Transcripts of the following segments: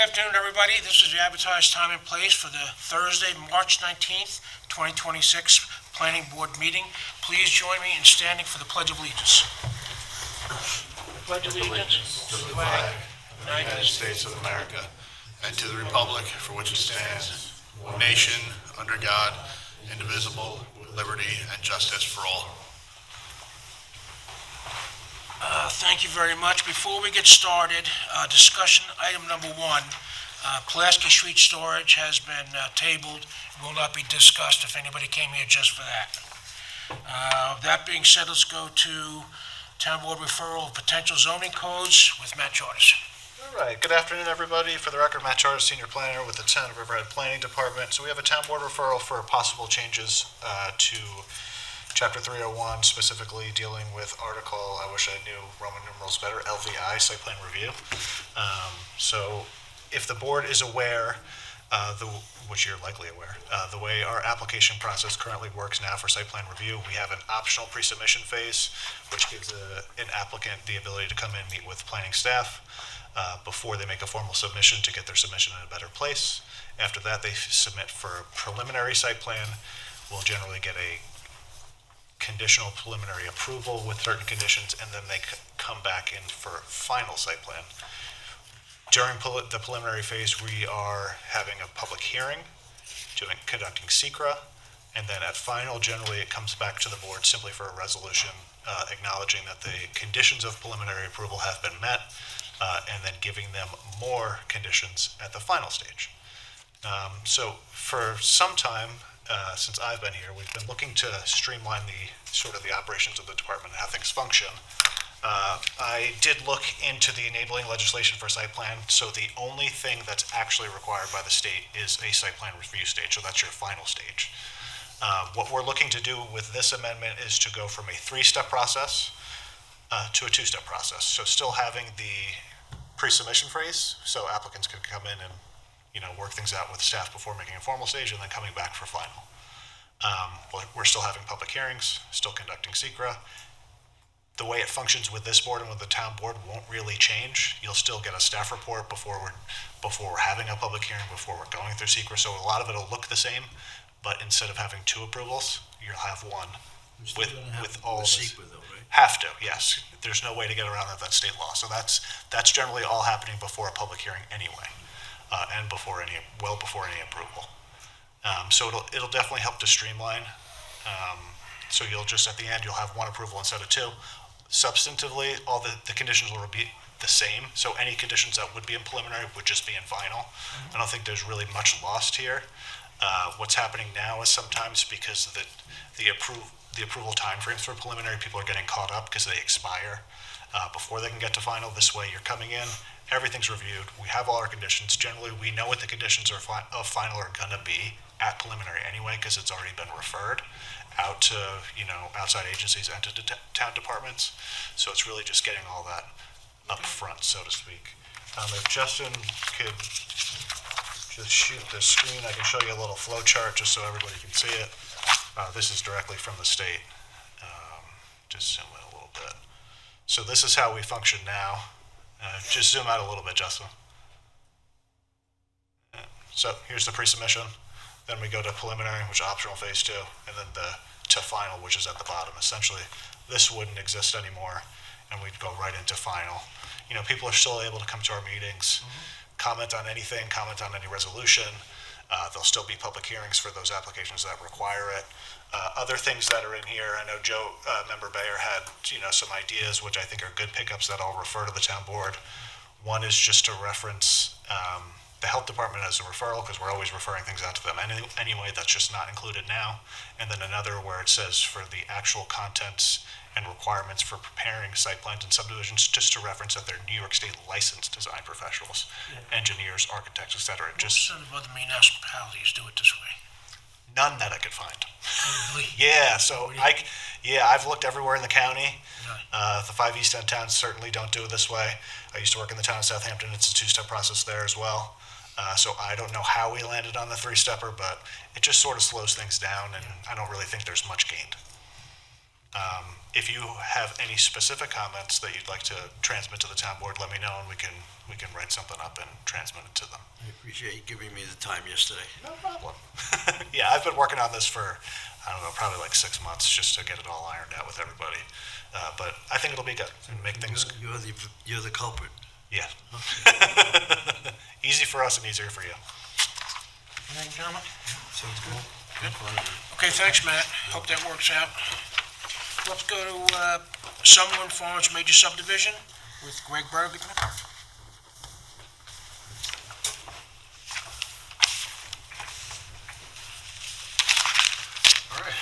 afternoon, everybody. This is the advertised time and place for the Thursday, March 19th, 2026 Planning Board meeting. Please join me in standing for the Pledge of Allegiance. Pledge of Allegiance to the flag of the United States of America and to the republic for which it stands, one nation, under God, indivisible, with liberty and justice for all. Thank you very much. Before we get started, discussion item number one, Pulaski Street storage has been tabled, will not be discussed if anybody came here just for that. That being said, let's go to Town Board referral of potential zoning codes with Matt Charters. All right, good afternoon, everybody. For the record, Matt Charters, Senior Planner with the Town of Riverhead Planning Department. So we have a Town Board referral for possible changes to Chapter 301, specifically dealing with article, I wish I knew Roman numerals better, LVI, Site Plan Review. So if the board is aware, which you're likely aware, the way our application process currently works now for site plan review, we have an optional pre-submission phase, which gives an applicant the ability to come in, meet with planning staff before they make a formal submission to get their submission in a better place. After that, they submit for a preliminary site plan. We'll generally get a conditional preliminary approval with certain conditions, and then they come back in for final site plan. During the preliminary phase, we are having a public hearing, conducting SECRA, and then at final, generally it comes back to the board simply for a resolution acknowledging that the conditions of preliminary approval have been met, and then giving them more conditions at the final stage. So for some time, since I've been here, we've been looking to streamline the operations of the department and how things function. I did look into the enabling legislation for site plan, so the only thing that's actually required by the state is a site plan review stage, so that's your final stage. What we're looking to do with this amendment is to go from a 3-step process to a 2-step process. So still having the pre-submission phase, so applicants can come in and work things out with staff before making a formal stage, and then coming back for final. We're still having public hearings, still conducting SECRA. The way it functions with this board and with the town board won't really change. You'll still get a staff report before we're having a public hearing, before we're going through SECRA. So a lot of it will look the same, but instead of having 2 approvals, you'll have one with all of this. Though, right? Have to, yes. There's no way to get around that. That's state law. So that's generally all happening before a public hearing anyway. And before any approval. So it'll definitely help to streamline. So you'll just, at the end, you'll have 1 approval instead of 2. Substantively, all the conditions will be the same. So any conditions that would be in preliminary would just be in final. I don't think there's really much lost here. What's happening now is sometimes because the approval timeframes for preliminary, people are getting caught up because they expire before they can get to final. This way, you're coming in. Everything's reviewed. We have all our conditions. Generally, we know what the conditions of final are going to be at preliminary anyway, because it's already been referred out to outside agencies and to town departments. So it's really just getting all that up front, so to speak. If Justin could just shoot the screen, I can show you a little flow chart just so everybody can see it. This is directly from the state. Just zoom in a little bit. So this is how we function now. Just zoom out a little bit, Justin. So here's the pre-submission. Then we go to preliminary, which is optional phase 2, and then to final, which is at the bottom. Essentially, this wouldn't exist anymore, and we'd go right into final. People are still able to come to our meetings, comment on anything, comment on any resolution. There'll still be public hearings for those applications that require it. Other things that are in here, I know Joe, Member Bayer, had some ideas, which I think are good pickups that I'll refer to the town board. One is just to reference the health department as a referral, because we're always referring things out to them anyway. That's just not included now. And then another where it says for the actual contents and requirements for preparing site plans and subdivisions, just to reference that they're New York State licensed design professionals, engineers, architects, etc. Most of the other municipalities do it this way. None that I could find. Really? Yeah, so I've looked everywhere in the county. Right. The 5 East End towns certainly don't do it this way. I used to work in the town of Southampton. It's a 2-step process there as well. So I don't know how we landed on the 3-stepper, but it just sort of slows things down, and I don't really think there's much gained. If you have any specific comments that you'd like to transmit to the town board, let me know, and we can write something up and transmit it to them. I appreciate you giving me the time yesterday. No problem. Yeah, I've been working on this for, I don't know, probably like 6 months just to get it all ironed out with everybody. But I think it'll be good and make things, You're the culprit. yeah. Easy for us and easier for you. Anything, gentlemen? Sounds good. Good. Okay, thanks, Matt. Hope that works out. Let's go to Summerwind Farms Major Subdivision with Greg Bergman. All right.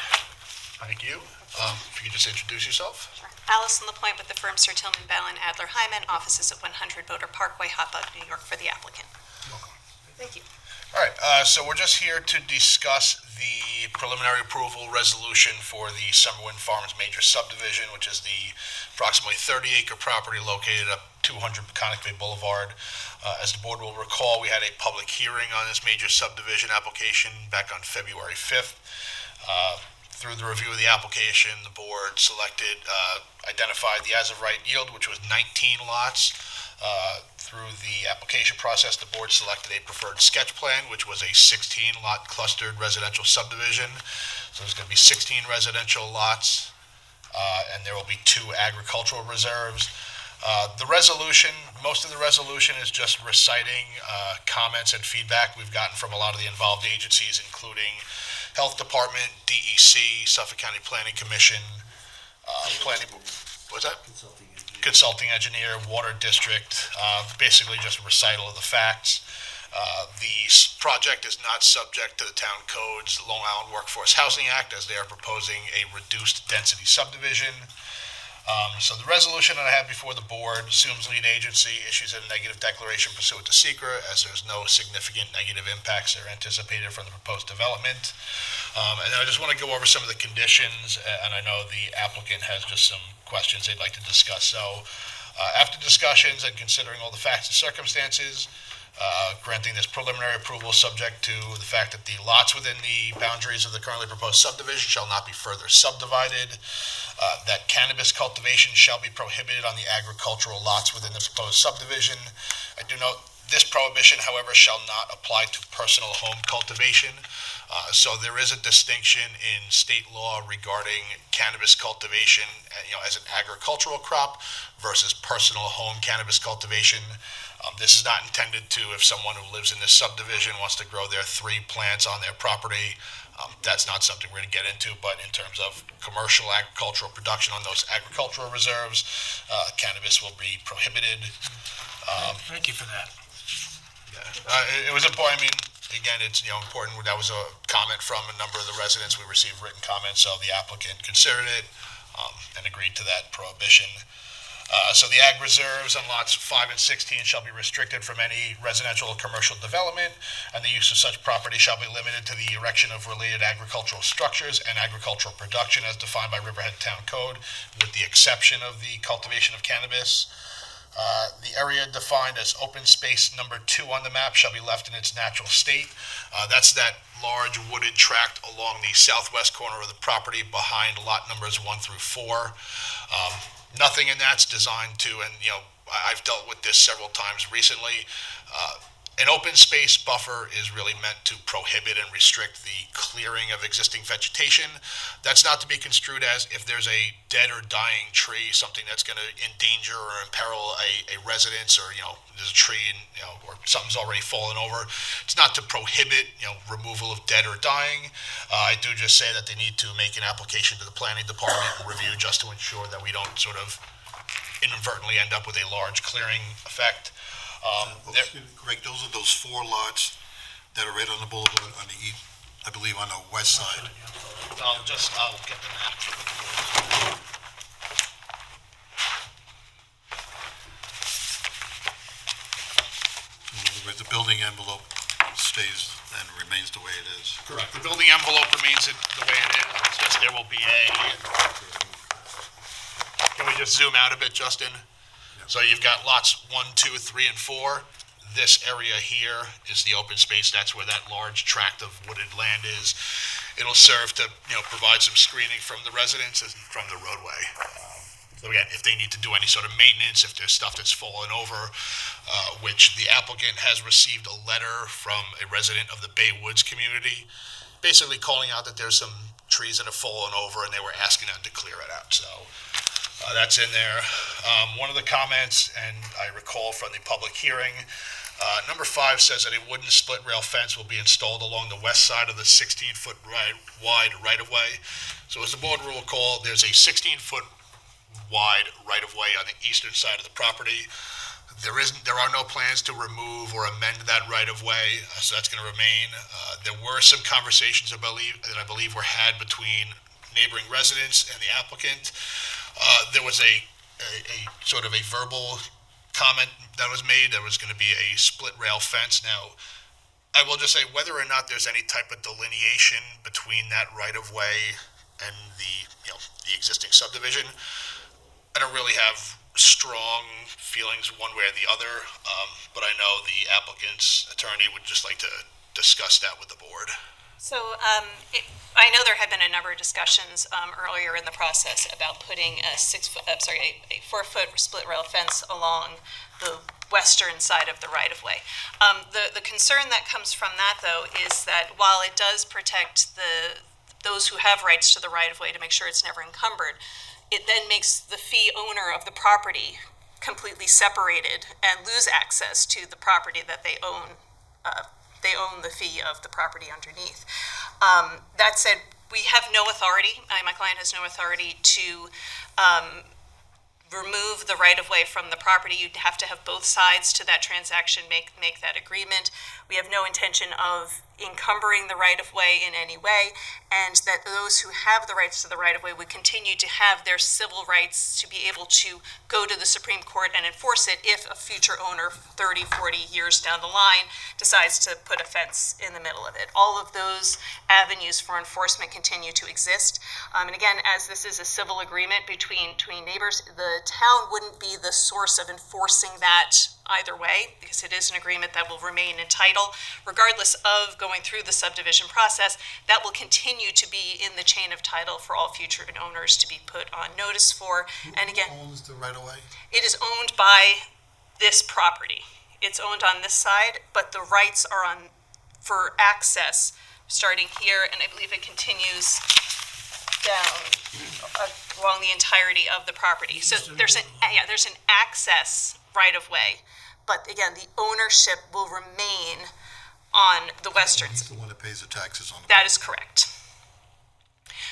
Thank you. If you could just introduce yourself. Allison LaPointe with the firm Sir Tillman Ballin Adler Hyman, offices at 100 Boater Parkway, Aqueboguee, New York, for the applicant. Welcome. Thank you. All right, so we're just here to discuss the preliminary approval resolution for the Summerwind Farms Major Subdivision, which is the approximately 30-acre property located at 200 Peconic Bay Blvd. As the board will recall, we had a public hearing on this major subdivision application back on February 5th. Through the review of the application, the board identified the as-of-right yield, which was 19 lots. Through the application process, the board selected a preferred sketch plan, which was a 16-lot clustered residential subdivision. So there's going to be 16 residential lots, and there will be 2 agricultural reserves. The resolution, most of the resolution is just reciting comments and feedback we've gotten from a lot of the involved agencies, including Health Department, DEC, Suffolk County Planning Commission, Planning, what's that? Consulting engineer, Water District, basically just a recital of the facts. The project is not subject to the town code's Long Island Workforce Housing Act, as they are proposing a reduced density subdivision. So the resolution that I have before the board assumes lead agency issues a negative declaration pursuant to SECRA, as there's no significant negative impacts that are anticipated from the proposed development. And then I just want to go over some of the conditions, and I know the applicant has just some questions they'd like to discuss. So after discussions and considering all the facts and circumstances, granting this preliminary approval subject to the fact that the lots within the boundaries of the currently proposed subdivision shall not be further subdivided, that cannabis cultivation shall be prohibited on the agricultural lots within the proposed subdivision. I do note this prohibition, however, shall not apply to personal home cultivation. So there is a distinction in state law regarding cannabis cultivation, as an agricultural crop versus personal home cannabis cultivation. This is not intended to, if someone who lives in this subdivision wants to grow their 3 plants on their property, that's not something we're going to get into. But in terms of commercial agricultural production on those agricultural reserves, cannabis will be prohibited. Thank you for that. It was important. I mean, again, it's important. That was a comment from a number of the residents. We received written comments, so the applicant considered it and agreed to that prohibition. So the ag reserves on lots 5 and 16 shall be restricted from any residential or commercial development, and the use of such property shall be limited to the erection of related agricultural structures and agricultural production as defined by Riverhead Town Code, with the exception of the cultivation of cannabis. The area defined as open space number 2 on the map shall be left in its natural state. That's that large wooded tract along the southwest corner of the property behind lot numbers 1 through 4. Nothing in that's designed to, and I've dealt with this several times recently. An open space buffer is really meant to prohibit and restrict the clearing of existing vegetation. That's not to be construed as if there's a dead or dying tree, something that's going to endanger or imperil a residence, or there's a tree and or something's already fallen over. It's not to prohibit removal of dead or dying. I do just say that they need to make an application to the planning department and review just to ensure that we don't sort of inadvertently end up with a large clearing effect. Greg, those are those 4 lots that are right on the boulevard on the east, I believe on the west side. I'll get the map. Where the building envelope stays and remains the way it is. Correct. The building envelope remains the way it is. It's just there will be Can we just zoom out a bit, Justin? So you've got lots 1, 2, 3, and 4. This area here is the open space. That's where that large tract of wooded land is. It'll serve to, provide some screening from the residents and from the roadway. So again, if they need to do any sort of maintenance, if there's stuff that's fallen over, which the applicant has received a letter from a resident of the Bay Woods community, basically calling out that there's some trees that have fallen over and they were asking them to clear it out. So that's in there. One of the comments, and I recall from the public hearing, number 5 says that a wooden split rail fence will be installed along the west side of the 16-foot wide right-of-way. So as the board will recall, there's a 16-foot wide right-of-way on the eastern side of the property. There are no plans to remove or amend that right-of-way, so that's going to remain. There were some conversations that I believe were had between neighboring residents and the applicant. There was a sort of a verbal comment that was made. There was going to be a split rail fence. Now, I will just say whether or not there's any type of delineation between that right-of-way and the existing subdivision, I don't really have strong feelings one way or the other, but I know the applicant's attorney would just like to discuss that with the board. So I know there had been a number of discussions earlier in the process about putting a 4-foot split rail fence along the western side of the right-of-way. The concern that comes from that, though, is that while it does protect those who have rights to the right-of-way to make sure it's never encumbered, it then makes the fee owner of the property completely separated and lose access to the property that they own. They own the fee of the property underneath. That said, we have no authority, my client has no authority to remove the right-of-way from the property. You'd have to have both sides to that transaction make that agreement. We have no intention of encumbering the right-of-way in any way, and that those who have the rights to the right-of-way would continue to have their civil rights to be able to go to the Supreme Court and enforce it if a future owner 30, 40 years down the line decides to put a fence in the middle of it. All of those avenues for enforcement continue to exist. And again, as this is a civil agreement between neighbors, the town wouldn't be the source of enforcing that either way, because it is an agreement that will remain in title. Regardless of going through the subdivision process, that will continue to be in the chain of title for all future owners to be put on notice for. And again, Who owns the right-of-way? it is owned by this property. It's owned on this side, but the rights are on for access starting here, and I believe it continues down along the entirety of the property. So there's an access right-of-way, but again, the ownership will remain on the western He's the one that pays the taxes on the. That is correct.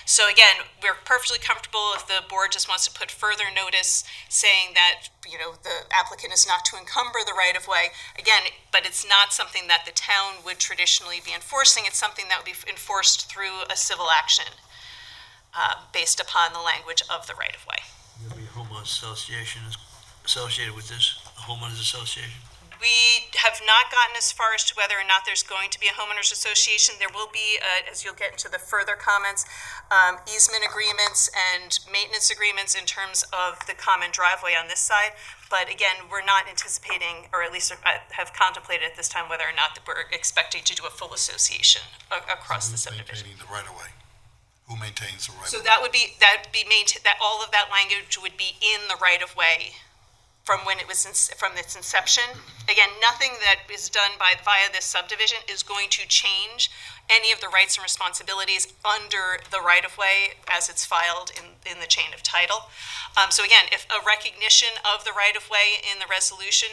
So again, we're perfectly comfortable if the board just wants to put further notice saying that, the applicant is not to encumber the right-of-way. Again, but it's not something that the town would traditionally be enforcing. It's something that would be enforced through a civil action based upon the language of the right-of-way. There'll be a homeowners association associated with this, a homeowners association? We have not gotten as far as to whether or not there's going to be a homeowners association. There will be, as you'll get into the further comments, easement agreements and maintenance agreements in terms of the common driveway on this side. But again, we're not anticipating, or at least have contemplated at this time, whether or not that we're expecting to do a full association across the subdivision. Maintaining the right-of-way? Who maintains the right-of-way? So that all of that language would be in the right-of-way from when it was from its inception. Again, nothing that is done via this subdivision is going to change any of the rights and responsibilities under the right-of-way as it's filed in the chain of title. So again, if a recognition of the right-of-way in the resolution,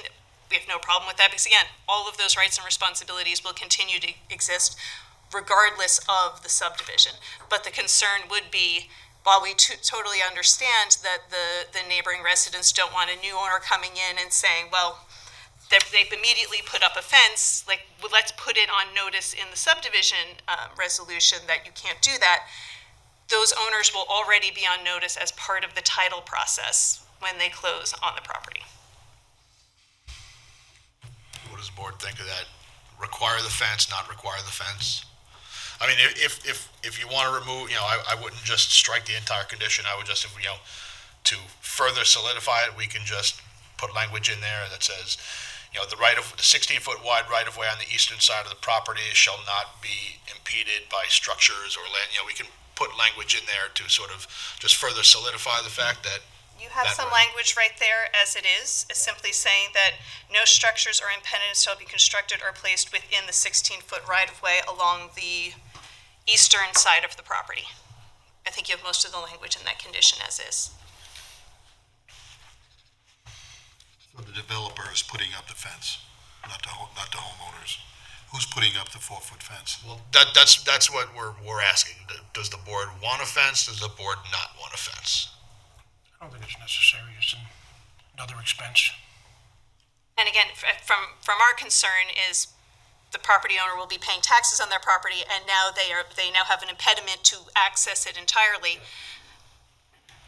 we have no problem with that, because again, all of those rights and responsibilities will continue to exist regardless of the subdivision. But the concern would be, while we totally understand that the neighboring residents don't want a new owner coming in and saying, well, they've immediately put up a fence, let's put it on notice in the subdivision resolution that you can't do that. Those owners will already be on notice as part of the title process when they close on the property. What does the board think of that? Require the fence, not require the fence? I mean, if you want to remove, I wouldn't just strike the entire condition. I would just, to further solidify it, we can just put language in there that says, the 16-foot wide right-of-way on the eastern side of the property shall not be impeded by structures or land. We can put language in there to sort of just further solidify the fact that. You have That some way. language right there as it is simply saying that no structures or impediments shall be constructed or placed within the 16-foot right-of-way along the eastern side of the property. I think you have most of the language in that condition as is. So the developer is putting up the fence, not the homeowners. Who's putting up the 4-foot fence? Well, that's what we're asking. Does the board want a fence? Does the board not want a fence? I don't think it's necessary. It's another expense. And again, from our concern is the property owner will be paying taxes on their property, and now they now have an impediment to access it entirely.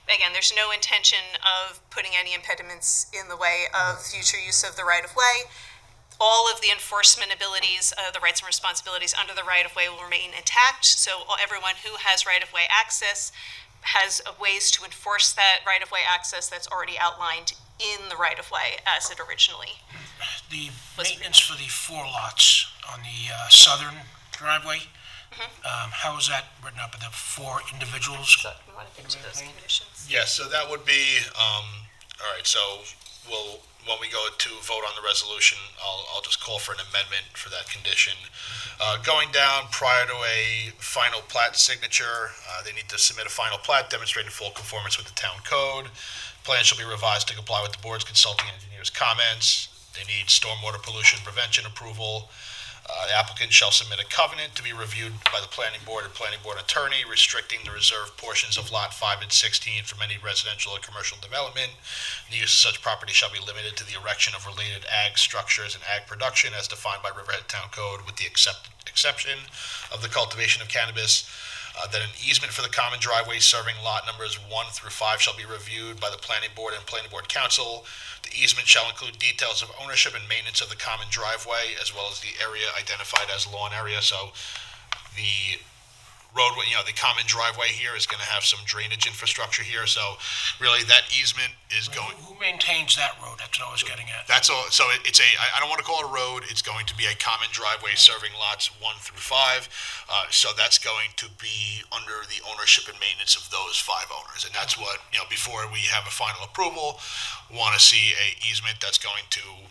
Again, there's no intention of putting any impediments in the way of future use of the right-of-way. All of the enforcement abilities, the rights and responsibilities under the right-of-way will remain intact, so everyone who has right-of-way access has ways to enforce that right-of-way access that's already outlined in the right-of-way as it originally. The maintenance for the 4 lots on the southern driveway, how is that written up? Are the 4 individuals? You want to get to those conditions? Yes, so that would be, all right, so when we go to vote on the resolution, I'll just call for an amendment for that condition. Going down, prior to a final plat signature, they need to submit a final plat demonstrating full conformance with the town code. Plan shall be revised to comply with the board's consulting engineer's comments. They need stormwater pollution prevention approval. The applicant shall submit a covenant to be reviewed by the planning board and planning board attorney, restricting the reserved portions of lot 5 and 16 from any residential or commercial development. The use of such property shall be limited to the erection of related ag structures and ag production as defined by Riverhead Town Code, with the exception of the cultivation of cannabis. That an easement for the common driveway serving lot numbers 1 through 5 shall be reviewed by the planning board and planning board council. The easement shall include details of ownership and maintenance of the common driveway, as well as the area identified as lawn area. So the roadway, the common driveway here is going to have some drainage infrastructure here. So really that easement is going. Who maintains that road? That's what I was getting at. That's all. So it's I don't want to call it a road. It's going to be a common driveway serving lots 1 through 5. So that's going to be under the ownership and maintenance of those 5 owners. And that's what, before we have a final approval, we want to see a easement that's going to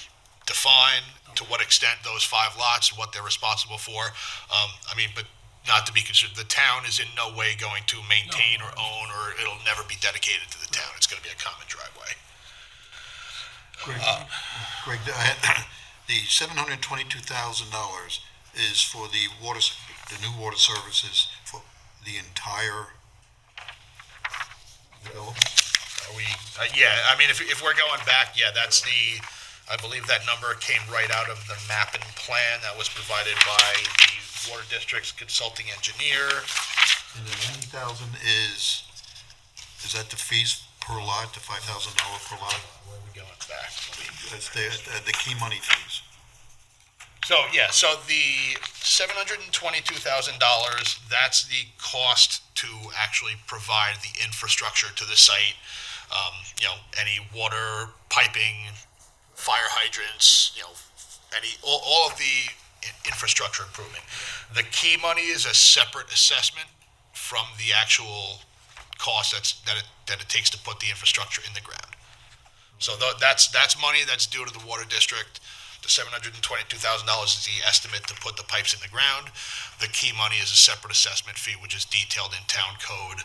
define to what extent those 5 lots, what they're responsible for. But not to be considered, the town is in no way going to maintain or own, or it'll never be dedicated to the town. It's going to be a common driveway. Greg, the $722,000 is for the new water services for the entire development? If we're going back, that's I believe that number came right out of the map and plan that was provided by the Water District's consulting engineer. And the $90,000 is that the fees per lot, the $5,000 per lot? Where are we going back? That's the key money fees. So the $722,000, that's the cost to actually provide the infrastructure to the site. Any water piping, fire hydrants, all of the infrastructure improvement. The key money is a separate assessment from the actual cost that it takes to put the infrastructure in the ground. So that's money that's due to the water district. The $722,000 is the estimate to put the pipes in the ground. The key money is a separate assessment fee, which is detailed in town code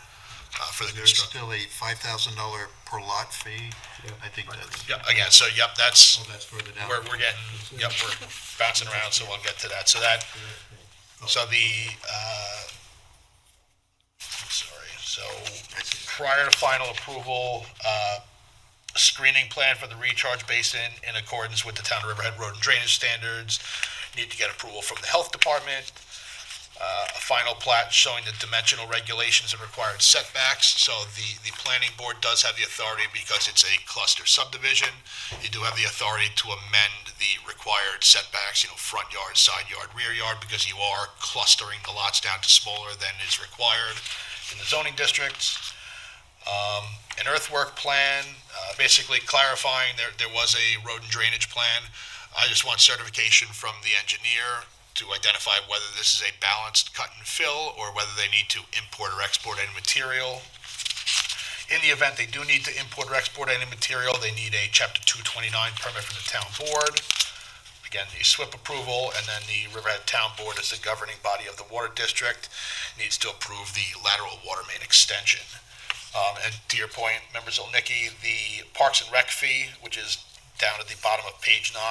for the There's construction. still a $5,000 per lot fee? I think that's. Yeah, again, so that's. Oh, that's further down. We're getting, we're bouncing around, so we'll get to that. So prior to final approval, screening plan for the recharge basin in accordance with the Town of Riverhead Road and Drainage Standards. Need to get approval from the Health Department. A final plat showing the dimensional regulations and required setbacks. So the planning board does have the authority, because it's a cluster subdivision, you do have the authority to amend the required setbacks, front yard, side yard, rear yard, because you are clustering the lots down to smaller than is required in the zoning districts. An earthwork plan, basically clarifying there was a road and drainage plan. I just want certification from the engineer to identify whether this is a balanced cut and fill or whether they need to import or export any material. In the event they do need to import or export any material, they need a Chapter 229 permit from the town board. Again, the SWIP approval, and then the Riverhead Town Board, as the governing body of the water district, needs to approve the lateral water main extension. And to your point, Member Zolnicki, the Parks and Rec fee, which is down at the bottom of page 9,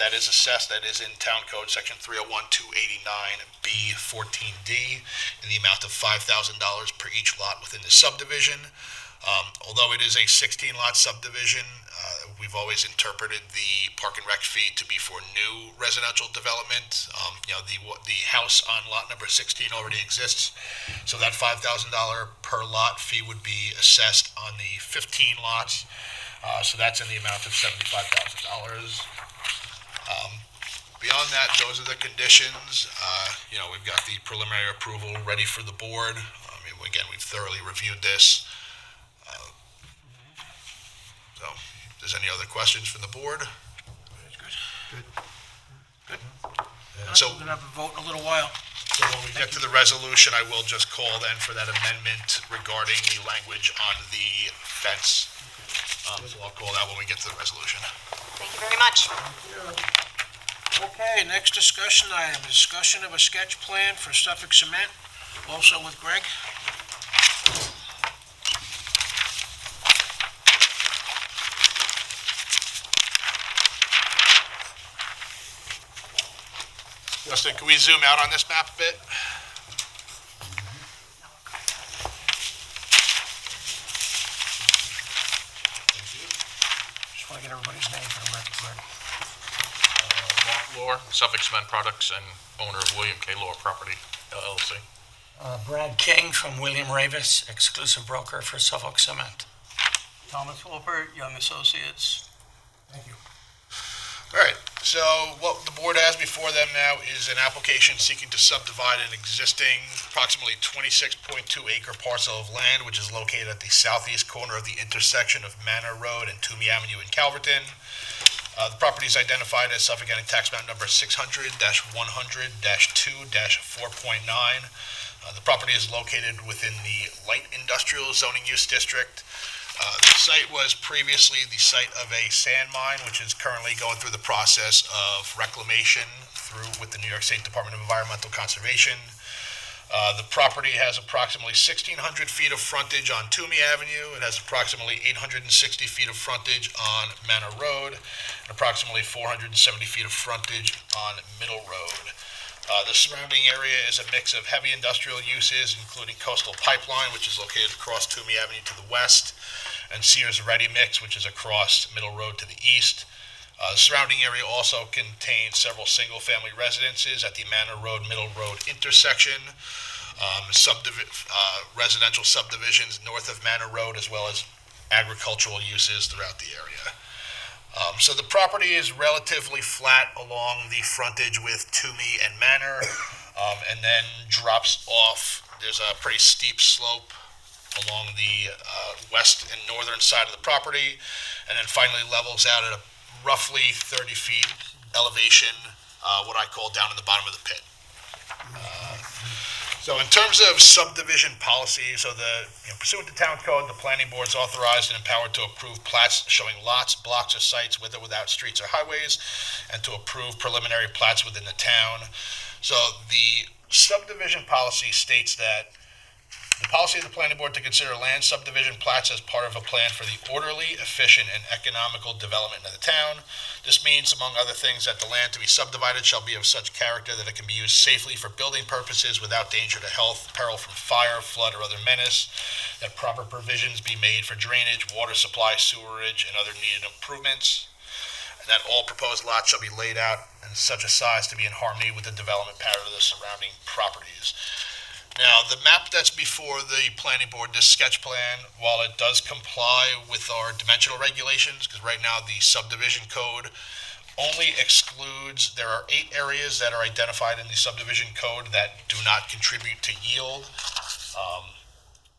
that is assessed, that is in Town Code Section 301-289B14D, in the amount of $5,000 per each lot within the subdivision. Although it is a 16-lot subdivision, we've always interpreted the park and rec fee to be for new residential development. The house on lot number 16 already exists, so that $5,000 per lot fee would be assessed on the 15 lots. So that's in the amount of $75,000. Beyond that, those are the conditions. We've got the preliminary approval ready for the board. Again, we've thoroughly reviewed this. So, if there's any other questions from the board? Good. So, We're going to have a vote in a little while. So when we get to the resolution, I will just call then for that amendment regarding the language on the fence. So I'll call that when we get to the resolution. Thank you very much. Okay, next discussion item, discussion of a sketch plan for Suffolk Cement, also with Greg. Justin, can we zoom out on this map a bit? Just want to get everybody's name for the record, Greg. Mark Lohr, Suffolk Cement Products, and owner of William K. Lohr Property, LLC. Brad King from William Ravis, exclusive broker for Suffolk Cement. Thomas Wolpert, Young Associates. Thank you. All right, so what the board has before them now is an application seeking to subdivide an existing approximately 26.2 acre parcel of land, which is located at the southeast corner of the intersection of Manor Road and Twomey Avenue in Calverton. The property is identified as Suffolk County Tax Map Number 600-100-2-4.9. The property is located within the light industrial zoning use district. The site was previously the site of a sand mine, which is currently going through the process of reclamation with the New York State Department of Environmental Conservation. The property has approximately 1,600 feet of frontage on Twomey Avenue. It has approximately 860 feet of frontage on Manor Road, and approximately 470 feet of frontage on Middle Road. The surrounding area is a mix of heavy industrial uses, including Coastal Pipeline, which is located across Twomey Avenue to the west, and Sears Ready Mix, which is across Middle Road to the east. The surrounding area also contains several single-family residences at the Manor Road, Middle Road intersection, residential subdivisions north of Manor Road, as well as agricultural uses throughout the area. So the property is relatively flat along the frontage with Twomey and Manor, and then drops off. There's a pretty steep slope along the west and northern side of the property, and then finally levels out at a roughly 30 feet elevation, what I call down in the bottom of the pit. So in terms of subdivision policy, pursuant to town code, the planning board is authorized and empowered to approve plats showing lots, blocks, or sites with or without streets or highways, and to approve preliminary plats within the town. So the subdivision policy states that the policy of the planning board to consider land subdivision plats as part of a plan for the orderly, efficient, and economical development of the town. This means, among other things, that the land to be subdivided shall be of such character that it can be used safely for building purposes without danger to health, peril from fire, flood, or other menace, that proper provisions be made for drainage, water supply, sewerage, and other needed improvements, and that all proposed lots shall be laid out in such a size to be in harmony with the development pattern of the surrounding properties. Now, the map that's before the planning board, this sketch plan, while it does comply with our dimensional regulations, because right now the subdivision code only excludes, there are 8 areas that are identified in the subdivision code that do not contribute to yield.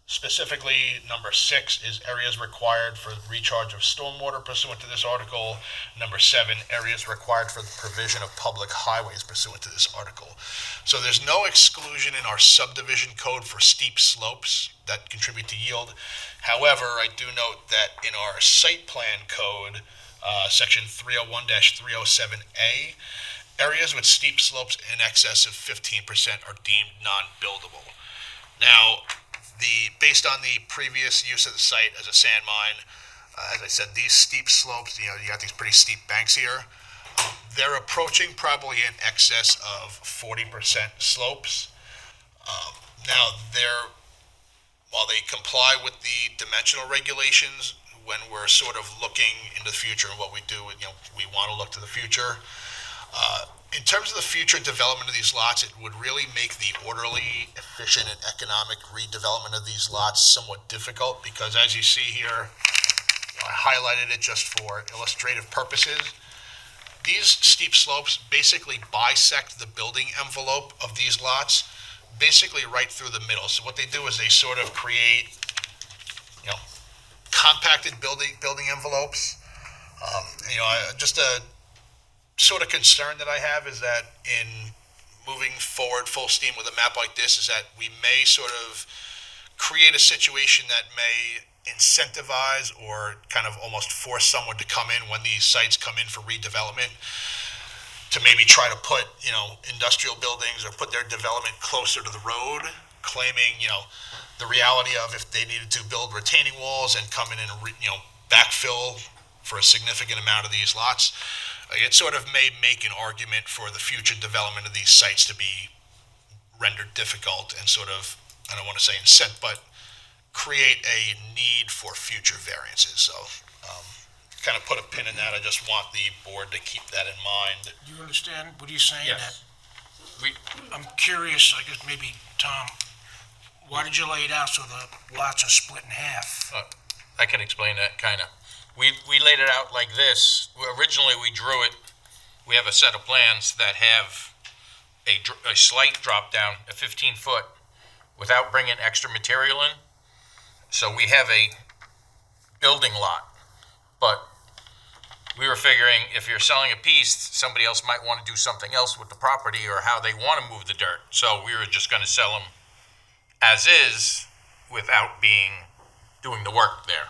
Specifically, number 6 is areas required for recharge of stormwater pursuant to this article. Number 7, areas required for the provision of public highways pursuant to this article. So there's no exclusion in our subdivision code for steep slopes that contribute to yield. However, I do note that in our site plan code, section 301-307A, areas with steep slopes in excess of 15% are deemed non-buildable. Now, based on the previous use of the site as a sand mine, as I said, these steep slopes, you got these pretty steep banks here. They're approaching probably in excess of 40% slopes. Now, while they comply with the dimensional regulations, when we're sort of looking into the future and what we do, we want to look to the future. In terms of the future development of these lots, it would really make the orderly, efficient, and economic redevelopment of these lots somewhat difficult because, as you see here, I highlighted it just for illustrative purposes. These steep slopes basically bisect the building envelope of these lots, basically right through the middle. So what they do is they sort of create, compacted building envelopes. Just a sort of concern that I have is that in moving forward full steam with a map like this is that we may sort of create a situation that may incentivize or kind of almost force someone to come in when these sites come in for redevelopment to maybe try to put, industrial buildings or put their development closer to the road, claiming, the reality of if they needed to build retaining walls and come in and, backfill for a significant amount of these lots. It sort of may make an argument for the future development of these sites to be rendered difficult and sort of, I don't want to say incent, but create a need for future variances. So kind of put a pin in that. I just want the board to keep that in mind. Do you understand what he's saying? Yes. I'm curious, I guess maybe, Tom, why did you lay it out so the lots are split in half? I can explain that, kind of. We laid it out like this. Originally, we drew it. We have a set of plans that have a slight drop down, a 15-foot, without bringing extra material in. So we have a building lot, but we were figuring if you're selling a piece, somebody else might want to do something else with the property or how they want to move the dirt. So we were just going to sell them as is without doing the work there.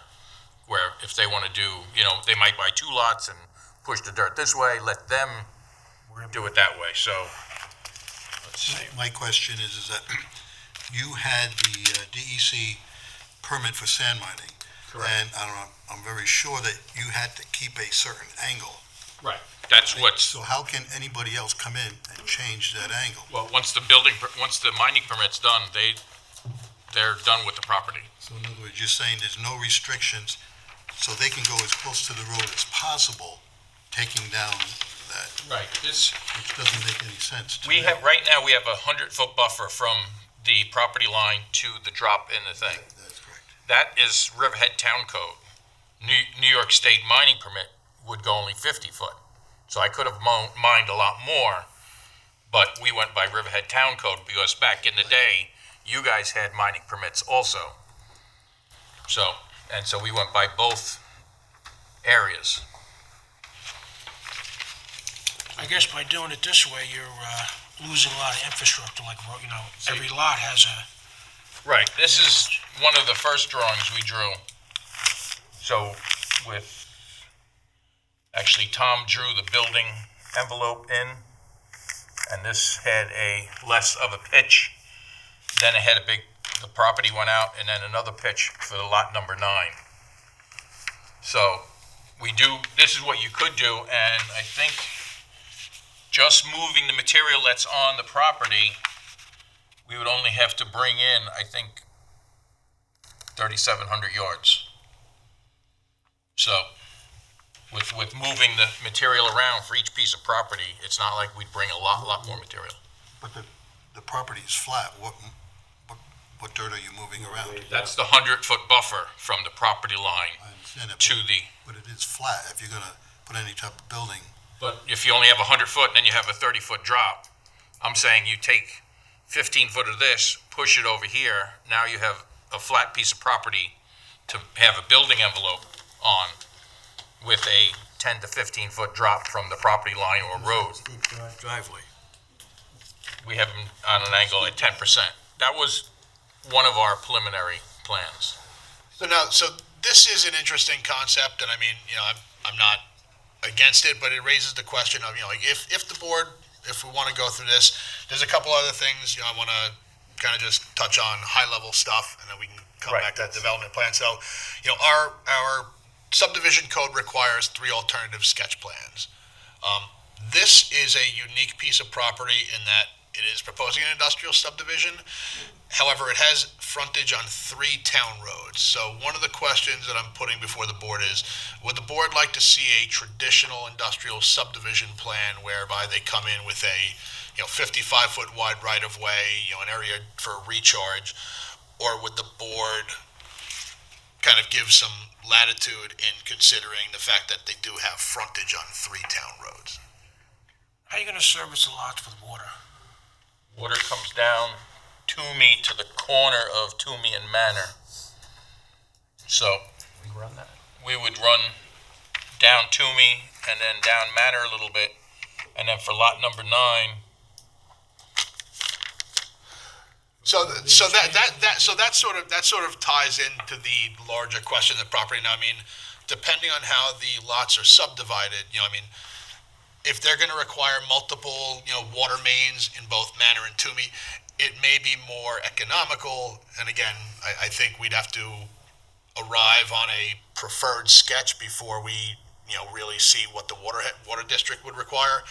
Where if they want to do, they might buy 2 lots and push the dirt this way, let them do it that way. So, let's see. My question is that you had the DEC permit for sand mining. Correct. And I'm very sure that you had to keep a certain angle. Right. That's what's, So how can anybody else come in and change that angle? well, once the mining permit's done, they're done with the property. So in other words, you're saying there's no restrictions, so they can go as close to the road as possible, taking down that, Right. which doesn't make any sense to We me. have, right now, we have a 100-foot buffer from the property line to the drop in the thing. That's correct. That is Riverhead Town Code. New York State mining permit would go only 50 foot. So I could have mined a lot more, but we went by Riverhead Town Code because back in the day, you guys had mining permits also. So we went by both areas. I guess by doing it this way, you're losing a lot of infrastructure, like, every lot has a, Right, this is one of the first drawings we drew. So actually Tom drew the building envelope in, and this had a less of a pitch. Then it had the property went out, and then another pitch for the lot number 9. So this is what you could do, and I think just moving the material that's on the property, we would only have to bring in, I think, 3,700 yards. So, with moving the material around for each piece of property, it's not like we'd bring a lot more material. But the property is flat. What dirt are you moving around? That's the 100-foot buffer from the property line I understand that, to the, but it is flat. If you're gonna put any type of building, but if you only have 100 foot and then you have a 30-foot drop, I'm saying you take 15 foot of this, push it over here, now you have a flat piece of property to have a building envelope on with a 10 to 15 foot drop from the property line or road. Steep driveway. We have them on an angle at 10%. That was one of our preliminary plans. So this is an interesting concept, and I mean, I'm not against it, but it raises the question of, like if the board, if we want to go through this, there's a couple other things, I want to kind of just touch on high level stuff, and then we can come Right. back to that development plan. So, our subdivision code requires 3 alternative sketch plans. This is a unique piece of property in that it is proposing an industrial subdivision. However, it has frontage on 3 town roads. So one of the questions that I'm putting before the board is, would the board like to see a traditional industrial subdivision plan whereby they come in with a 55-foot wide right-of-way, an area for recharge, or would the board kind of give some latitude in considering the fact that they do have frontage on 3 town roads? How are you gonna service the lots with water? Water comes down Twomey to the corner of Twomey and Manor. So we would run down Twomey and then down Manor a little bit, and then for lot number 9. So that sort of ties into the larger question of the property. Now, I mean, depending on how the lots are subdivided, if they're going to require multiple, water mains in both Manor and Twomey, it may be more economical. And again, I think we'd have to arrive on a preferred sketch before we, really see what the water district would require.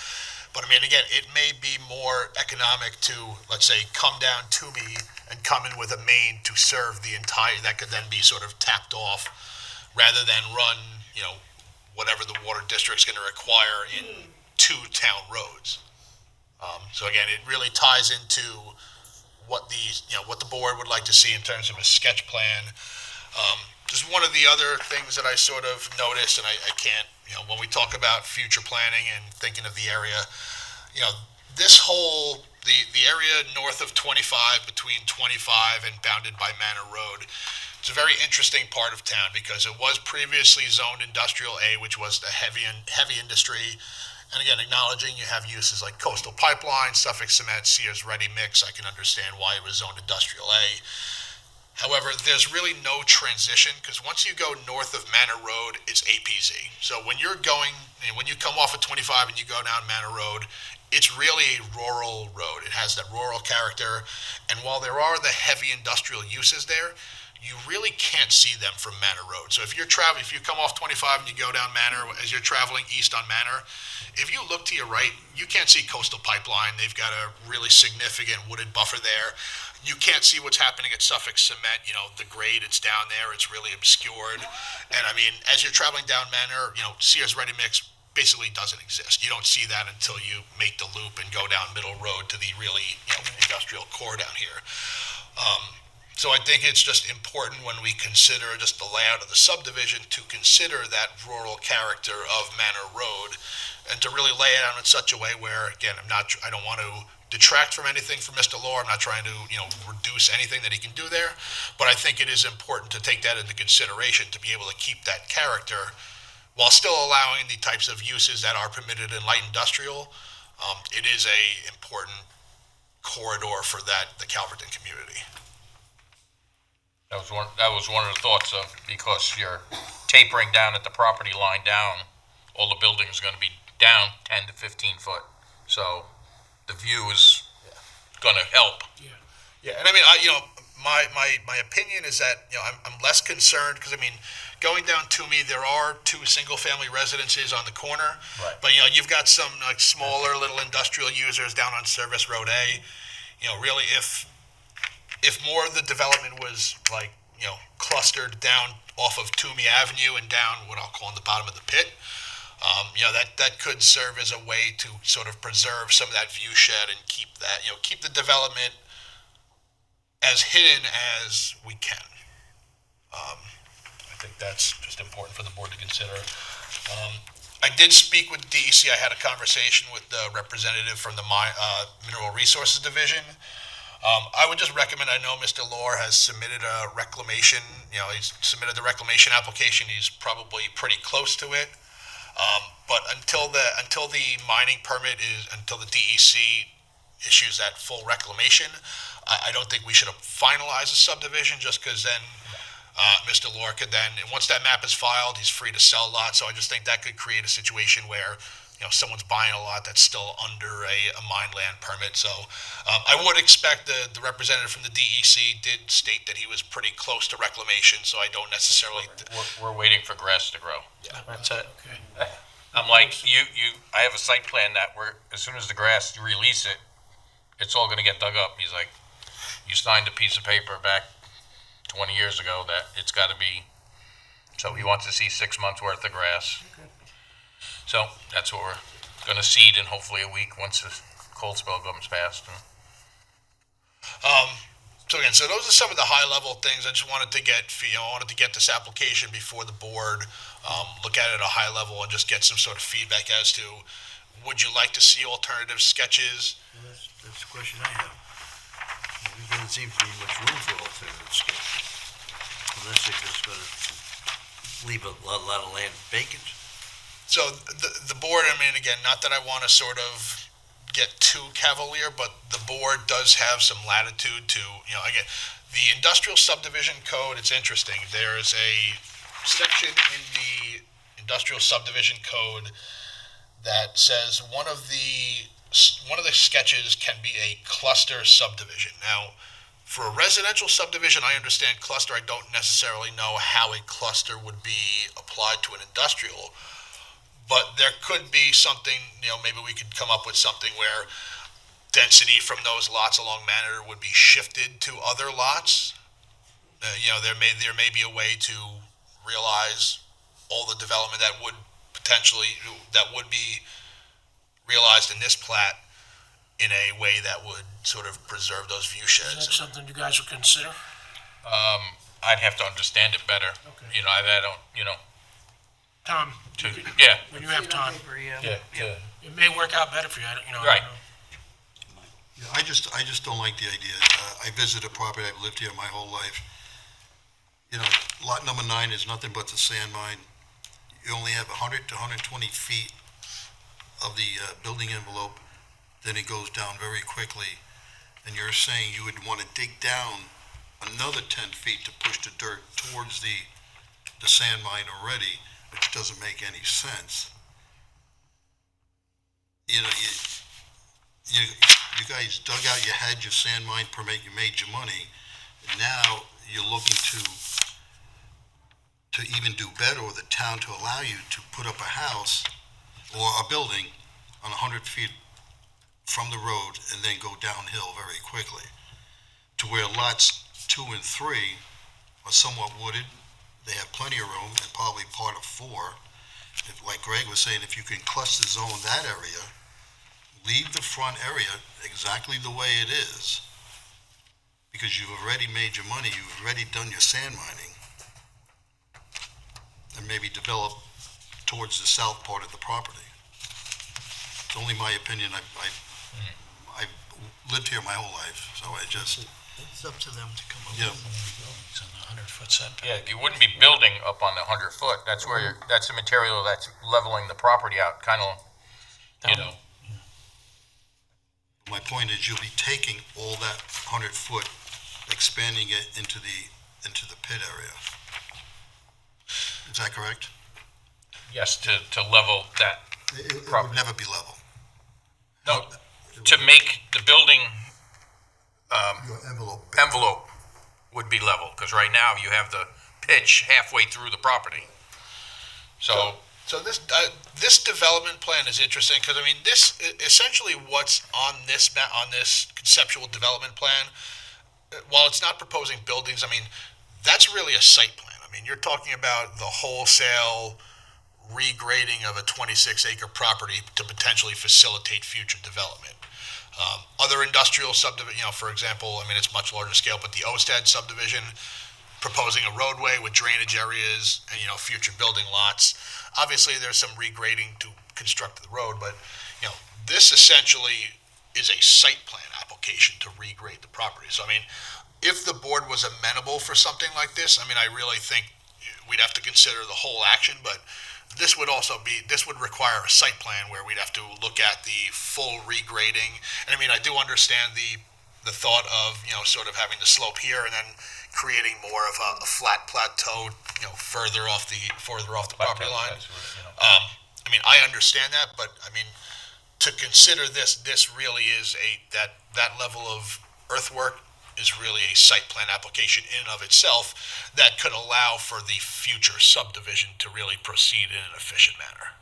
But I mean, again, it may be more economic to, let's say, come down Twomey and come in with a main to serve the entire, that could then be sort of tapped off, rather than run, whatever the water district's going to require in 2 town roads. So again, it really ties into what the board would like to see in terms of a sketch plan. Just one of the other things that I sort of noticed, and I can't, when we talk about future planning and thinking of the area, this whole, the area north of 25, between 25 and bounded by Manor Road, it's a very interesting part of town because it was previously zoned Industrial A, which was the heavy industry. And again, acknowledging you have uses like Coastal Pipeline, Suffolk Cement, Sears Ready Mix, I can understand why it was zoned Industrial A. However, there's really no transition because once you go north of Manor Road, it's APZ. So when you come off of 25 and you go down Manor Road, it's really a rural road. It has that rural character. And while there are the heavy industrial uses there, you really can't see them from Manor Road. So if you come off 25 and you go down Manor, as you're traveling east on Manor, if you look to your right, you can't see Coastal Pipeline. They've got a really significant wooded buffer there. You can't see what's happening at Suffolk Cement, the grade, it's down there, it's really obscured. And I mean, as you're traveling down Manor, Sears Ready Mix basically doesn't exist. You don't see that until you make the loop and go down Middle Road to the really, industrial core down here. So I think it's just important when we consider just the layout of the subdivision to consider that rural character of Manor Road and to really lay it out in such a way where, again, I don't want to detract from anything from Mr. Lohr. I'm not trying to, reduce anything that he can do there, but I think it is important to take that into consideration to be able to keep that character while still allowing the types of uses that are permitted in light industrial. It is a important corridor for the Calverton community. That was one of the thoughts of, because you're tapering down at the property line down, all the buildings are going to be down 10 to 15 foot. So the view is going to help. Yeah, and I mean, my opinion is that I'm less concerned because I mean, going down Twomey, there are 2 single-family residences on the corner, Right. But you've got some like smaller little industrial users down on Service Road A. Really, if more of the development was like clustered down off of Twomey Avenue and down what I'll call in the bottom of the pit, that could serve as a way to sort of preserve some of that view shed and keep the development as hidden as we can. I think that's just important for the board to consider. I did speak with DEC. I had a conversation with the representative from the Mineral Resources Division. I would just recommend, I know Mr. Lohr has submitted a reclamation, he's submitted the reclamation application, he's probably pretty close to it. But until the mining permit until the DEC issues that full reclamation, I don't think we should finalize a subdivision, just because then Mr. Lohr could then, and once that map is filed, he's free to sell lots. So I just think that could create a situation where someone's buying a lot that's still under a mine land permit. So I would expect the representative from the DEC did state that he was pretty close to reclamation, so I don't necessarily... We're waiting for grass to grow. That's it. Okay. I'm like, I have a site plan that as soon as the grass, you release it, it's all gonna get dug up. He's like, you signed a piece of paper back 20 years ago that it's gotta be, so he wants to see 6 months worth of grass. So that's what we're gonna seed in hopefully a week once the cold spell comes past. So those are some of the high level things. I just wanted to get, this application before the board, look at it at a high level and just get some sort of feedback as to, would you like to see alternative sketches? That's the question I have. There doesn't seem to be much room for alternative sketches, unless they're just gonna leave a lot of land vacant. So the board, I mean, again, not that I want to sort of get too cavalier, but the board does have some latitude to, again, the industrial subdivision code, it's interesting. There's a section in the industrial subdivision code that says one of the sketches can be a cluster subdivision. Now, for a residential subdivision, I understand cluster. I don't necessarily know how a cluster would be applied to an industrial. But there could be something, maybe we could come up with something where density from those lots along Manor would be shifted to other lots. There may be a way to realize all the development that would be realized in this plat in a way that would sort of preserve those view Is sheds. that something you guys would consider? I'd have to understand it better. Okay. I don't, Tom, yeah. when you have time, Yeah. it may work out better for you. I don't Right. know. Yeah, I just don't like the idea. I visited a property, I've lived here my whole life. Lot number 9 is nothing but the sand mine. You only have 100 to 120 feet of the building envelope, then it goes down very quickly. And you're saying you would want to dig down another 10 feet to push the dirt towards the sand mine already, which doesn't make any sense. You guys dug out your hedge, your sand mine permit, you made your money. And now you're looking to even do better, or the town to allow you to put up a house or a building on 100 feet from the road and then go downhill very quickly. To where lots 2 and 3 are somewhat wooded, they have plenty of room, and probably part of 4. Like Greg was saying, if you can cluster zone that area, leave the front area exactly the way it is, because you've already made your money, you've already done your sand mining, and maybe develop towards the south part of the property. It's only my opinion. I've lived here my whole life, so I just... It's up to them to come up Yeah. with. It's on the 100-foot setback. Yeah, you wouldn't be building up on the 100 foot. That's where that's the material that's leveling the property out, kind of, My point is, you'll be taking all that 100 foot, expanding it into the pit area. Is that correct? yes, to level that. It would Property. never be level. No, to make the building Your envelope. envelope would be level, because right now you have the pitch halfway through the property. So So this development plan is interesting, because I mean, this essentially what's on this conceptual development plan. While it's not proposing buildings, I mean, that's really a site plan. I mean, you're talking about the wholesale regrading of a 26-acre property to potentially facilitate future development. Other industrial subdivision, for example, I mean, it's much larger scale, but the Ostad subdivision, proposing a roadway with drainage areas and, future building lots. Obviously, there's some regrading to construct the road, but, this essentially is a site plan application to regrade the property. So, I mean, if the board was amenable for something like this, I mean, I really think we'd have to consider the whole action, but this would require a site plan where we'd have to look at the full regrading. And I mean, I do understand the thought of, sort of having the slope here and then creating more of a flat plateau, further off the property line. I mean, I understand that, but I mean, to consider this really is that level of earthwork is really a site plan application in and of itself that could allow for the future subdivision to really proceed in an efficient manner.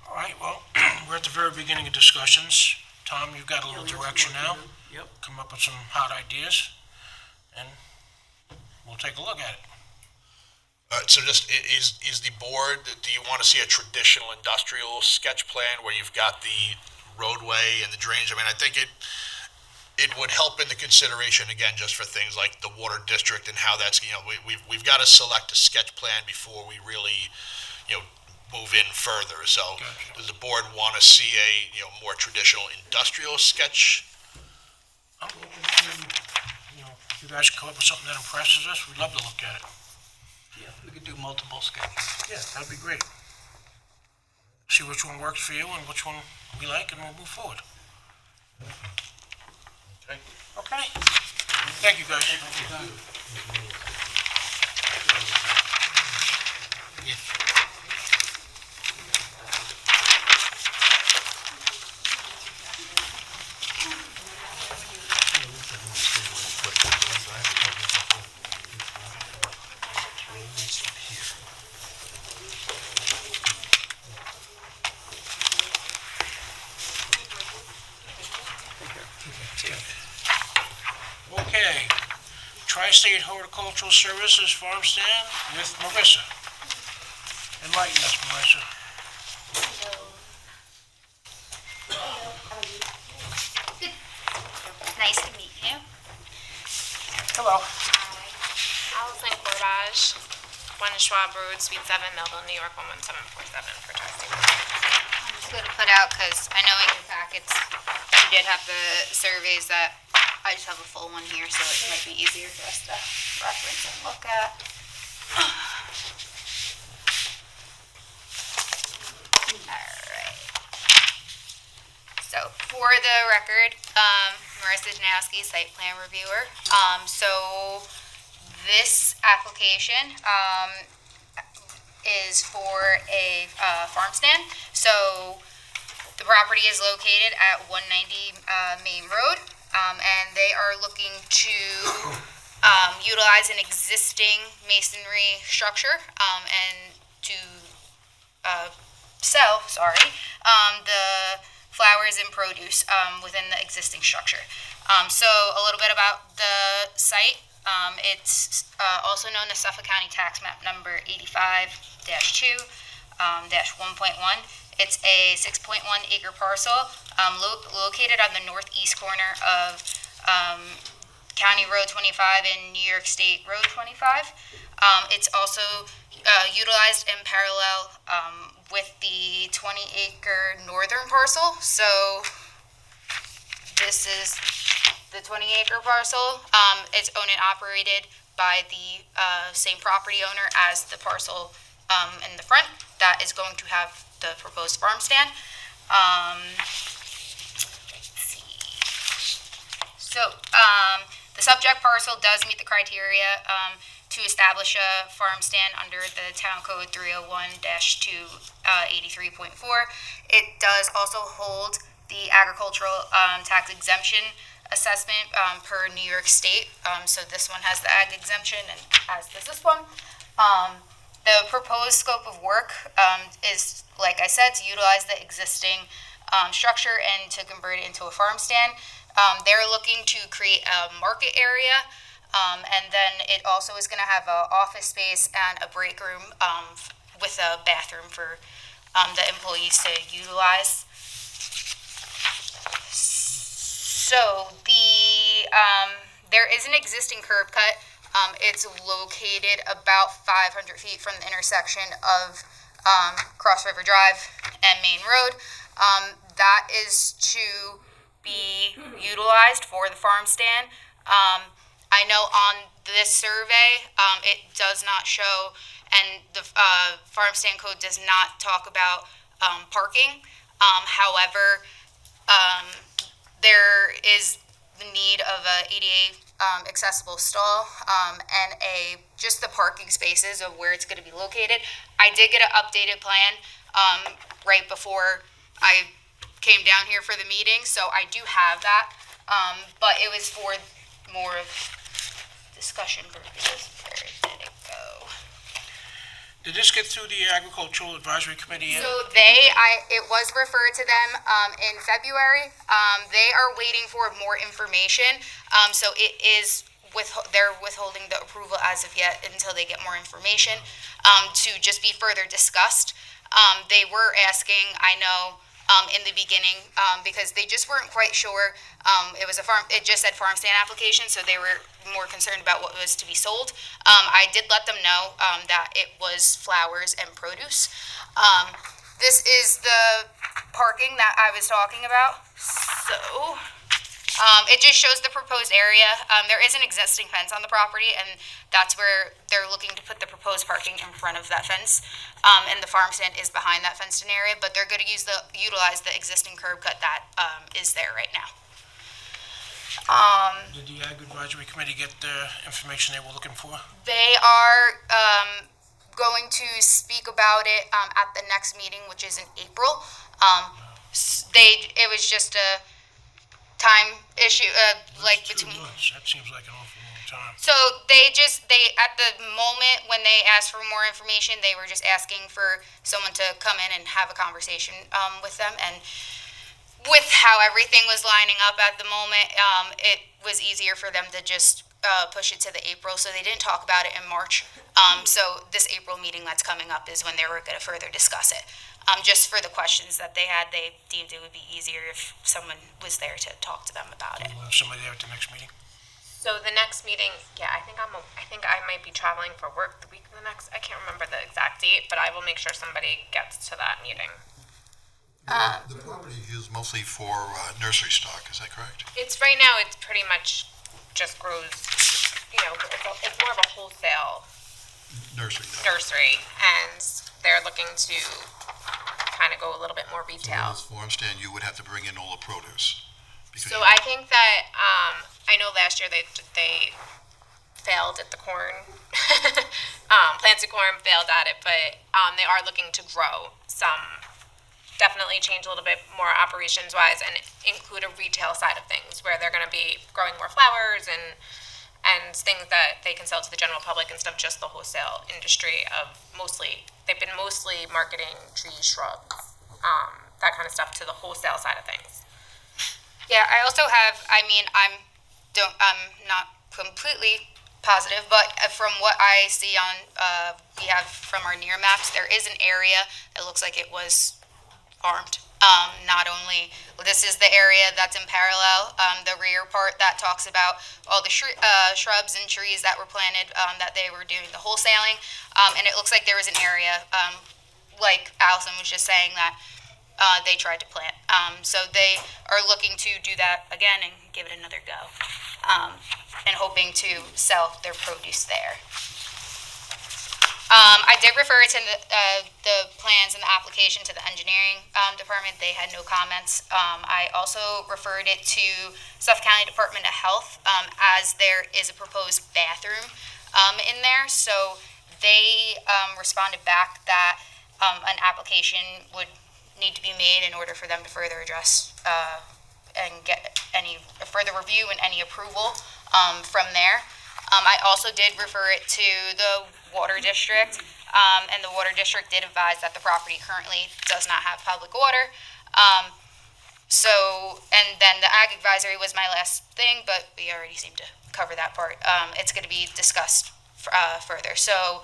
All right, well, we're at the very beginning of discussions. Tom, you've got a little direction now. Yep. Come up with some hot ideas, and we'll take a look at it. So just, is the board, do you want to see a traditional industrial sketch plan where you've got the roadway and the drainage? I mean, I think it would help in the consideration, again, just for things like the water district and how that's, we've got to select a sketch plan before we really, move in further. So Gotcha. does the board want to see a, more traditional industrial sketch? I'm open to, if you guys come up with something that impresses us, we'd love to look at it. Yeah, we could do multiple sketches. Yeah, that'd be great. See which one works for you and which one we like, and we'll move forward. Okay. Okay? Thank you, guys. Okay, Tri-State Horticultural Services Farm Stand with Marissa. Enlighten us, Marissa. Nice to meet you. Hello. Allison Corbage, 1 Schwab Road, Suite 7, Melville, New York, 11747 for Tri-State. I'm just going to put out, because I know in your packets you did have the surveys that I just have a full one here, so it might be easier for us to reference and look at. Alright. So, for the record, Marissa Janowski, site plan reviewer. So, this application is for a farm stand. So, the property is located at 190 Main Road, and they are looking to utilize an existing masonry structure and to sell, the flowers and produce within the existing structure. So a little bit about the site. It's also known as Suffolk County Tax Map number 85-2-1.1. It's a 6.1 acre parcel located on the northeast corner of County Road 25 and New York State Road 25. It's also utilized in parallel with the 20 acre northern parcel. So this is the 20 acre parcel. It's owned and operated by the same property owner as the parcel in the front that is going to have the proposed farm stand. Let's see. So the subject parcel does meet the criteria to establish a farm stand under the Town Code 301-283.4. It does also hold the agricultural tax exemption assessment per New York State. So this one has the ag exemption, and as does this one. The proposed scope of work is, like I said, to utilize the existing structure and to convert it into a farm stand. They're looking to create a market area, and then it also is going to have an office space and a break room with a bathroom for the employees to utilize. So there is an existing curb cut. It's located about 500 feet from the intersection of Cross River Drive and Main Road. that is to be utilized for the farm stand. I know on this survey, it does not show, and the farm stand code does not talk about parking. However, there is the need of a ADA accessible stall and just the parking spaces of where it's going to be located. I did get an updated plan right before I came down here for the meeting, so I do have that, but it was for more of discussion purposes. Where did it go? Did this get through the Agricultural Advisory Committee yet? So it was referred to them in February. They are waiting for more information. So it is they're withholding the approval as of yet until they get more information to just be further discussed. They were asking, I know, in the beginning because they just weren't quite sure. It just said farm stand application, so they were more concerned about what was to be sold. I did let them know that it was flowers and produce. This is the parking that I was talking about. So it just shows the proposed area. There is an existing fence on the property, and that's where they're looking to put the proposed parking in front of that fence. And the farm stand is behind that fenced-in area, but they're going to utilize the existing curb cut that is there right now. Did the Ag Advisory Committee get the information they were looking for? They are going to speak about it at the next meeting, which is in April. It was just a time issue, like That's 2 between. months. That seems like an awful long time. So they at the moment when they asked for more information, they were just asking for someone to come in and have a conversation with them. And with how everything was lining up at the moment, it was easier for them to just push it to the April. So they didn't talk about it in March. So this April meeting that's coming up is when they were going to further discuss it. Just for the questions that they had, they deemed it would be easier if someone was there to talk to them about it. We'll have somebody there at the next meeting. So the next meeting, yeah, I think I might be traveling for work the week of the next. I can't remember the exact date, but I will make sure somebody gets to that meeting. The property is used mostly for nursery stock, is that correct? It's right now. It's pretty much just grows. It's more of a wholesale Nursery. and they're looking to kind of go a little bit more So in retail. this farm stand, you would have to bring in all the produce. So I think that I know last year they failed at the corn, planted corn, failed at it, but they are looking to grow some. Definitely change a little bit more operations wise and include a retail side of things where they're going to be growing more flowers and things that they can sell to the general public instead of just the wholesale industry of they've been mostly marketing trees, shrubs, that kind of stuff to the wholesale side of things. Yeah, I also have. I'm not completely positive, but from what I see on we have from our near maps, there is an area that looks like it was farmed. Not only, this is the area that's in parallel, the rear part that talks about all the shrubs and trees that were planted that they were doing the wholesaling, and it looks like there was an area, like Allison was just saying, that they tried to plant. So they are looking to do that again and give it another go, and hoping to sell their produce there. I did refer to the plans and the application to the engineering department. They had no comments. I also referred it to Suffolk County Department of Health as there is a proposed bathroom in there. So they responded back that an application would need to be made in order for them to further address and get any further review and any approval from there. I also did refer it to the Water District, and the Water District did advise that the property currently does not have public water. And then the Ag Advisory was my last thing, but we already seem to cover that part. It's going to be discussed further. So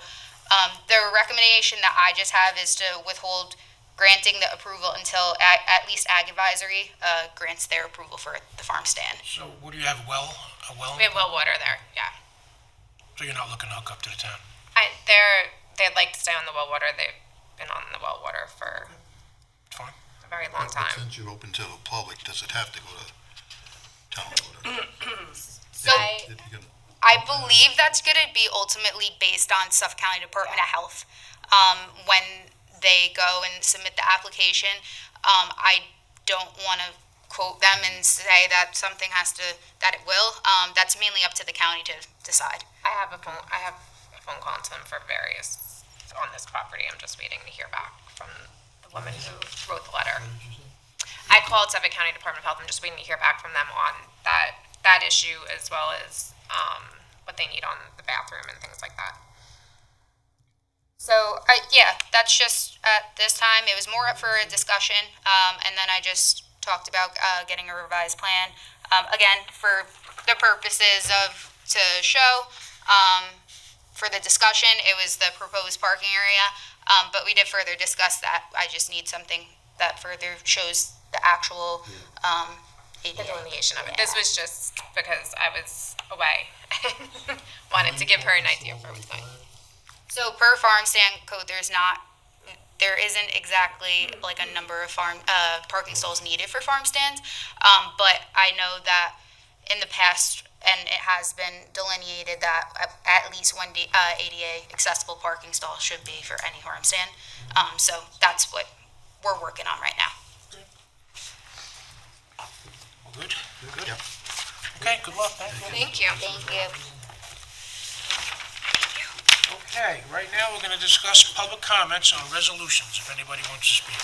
the recommendation that I just have is to withhold granting the approval until at least Ag Advisory grants their approval for the farm stand. So what do you have, a well? We have well water there, yeah. So you're not looking to hook up to the town? They'd like to stay on the well water. They've been on the well water for Fine. a a very long time. Since you're open to the public, does it have to go to town order? So If you're gonna- I believe that's going to be ultimately based on Suffolk County Department of Health. When they go and submit the application, I don't want to quote them and say that something that it will. That's mainly up to the county to decide. I have a phone call to them for various on this property. I'm just waiting to hear back from the woman who wrote the letter. I called Suffolk County Department of Health. I'm just waiting to hear back from them on that issue, as well as what they need on the bathroom and things like that. So, yeah, that's just at this time. It was more up for a discussion, and then I just talked about getting a revised plan. Again, for the purposes of to show, for the discussion, it was the proposed parking area, but we did further discuss that. I just need something that further shows the actual The delineation of it. This was just because I was away. Wanted to give her an idea for everything. So per farm stand code, there isn't exactly like a number of parking stalls needed for farm stands, but I know that in the past, and it has been delineated that at least one ADA accessible parking stall should be for any farm stand. So that's what we're working on right now. Good? Good? Okay, good luck, thank you. Thank you. Thank you. Okay, right now, we're gonna discuss public comments on resolutions, if anybody wants to speak.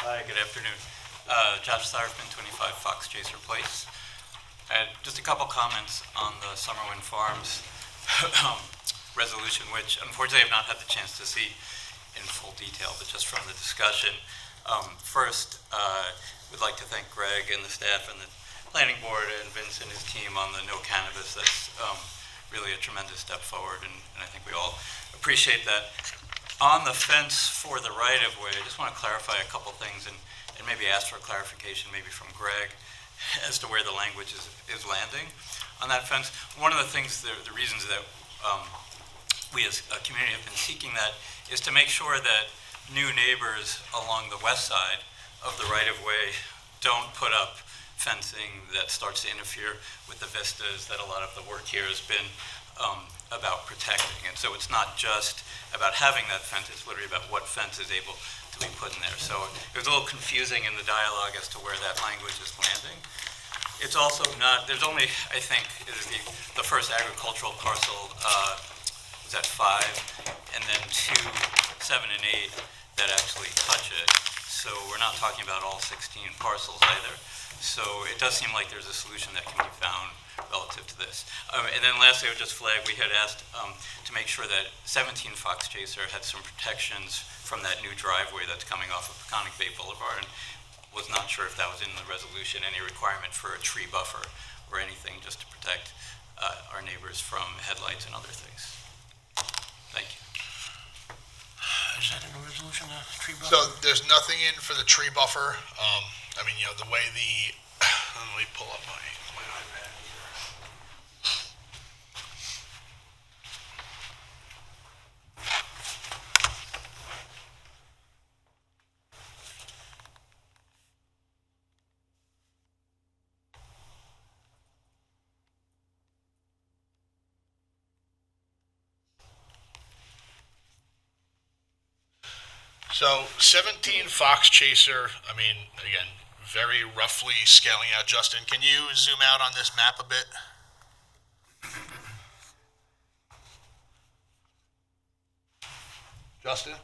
Hi, good afternoon. Josh Sarfman, 25 Fox Chaser Place. I had just a couple comments on the Summerwind Farms resolution, which unfortunately I've not had the chance to see in full detail, but just from the discussion. First, we'd like to thank Greg and the staff and the planning board and Vince and his team on the no cannabis. That's really a tremendous step forward, and I think we all appreciate that. On the fence for the right-of-way, I just want to clarify a couple things and maybe ask for clarification maybe from Greg as to where the language is landing on that fence. One of the things, the reasons that we as a community have been seeking that is to make sure that new neighbors along the west side of the right-of-way don't put up fencing that starts to interfere with the vistas that a lot of the work here has been about protecting. And so it's not just about having that fence, it's literally about what fence is able to be put in there. So it was a little confusing in the dialogue as to where that language is landing. It's also not, there's only, I think, it is the first agricultural parcel was at 5, and then 2, 7, and 8 that actually touch it. So we're not talking about all 16 parcels either. So it does seem like there's a solution that can be found relative to this. And then lastly, I would just flag, we had asked to make sure that 17 Fox Chaser had some protections from that new driveway that's coming off of Peconic Bay Blvd, and was not sure if that was in the resolution, any requirement for a tree buffer or anything just to protect our neighbors from headlights and other things. Thank you. Is that in the resolution, the tree buffer? So there's nothing in for the tree buffer. I mean, the way let me pull up my iPad here. So 17 Fox Chaser, I mean, again, very roughly scaling out. Justin, can you zoom out on this map a bit? Justin?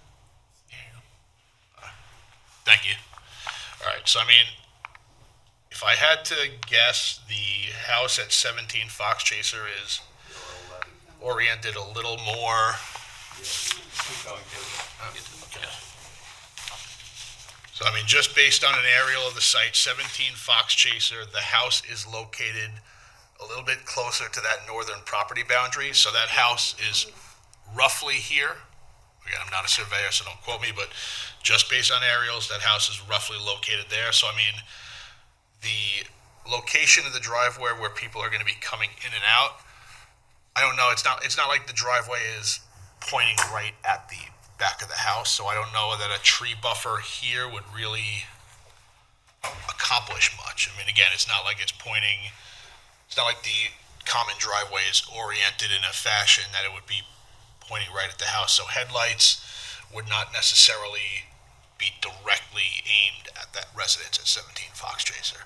Thank you. All right, so I mean, if I had to guess, the house at 17 Fox Chaser is oriented a little more. Okay. So I mean, just based on an aerial of the site, 17 Fox Chaser, the house is located a little bit closer to that northern property boundary. So that house is roughly here, again, I'm not a surveyor, so don't quote me, but just based on aerials, that house is roughly located there. So, I mean, the location of the driveway where people are going to be coming in and out, I don't know. It's not like the driveway is pointing right at the back of the house, so I don't know that a tree buffer here would really accomplish much. I mean, again, it's not like it's not like the common driveway is oriented in a fashion that it would be pointing right at the house. So headlights would not necessarily be directly aimed at that residence at 17 Fox Chaser.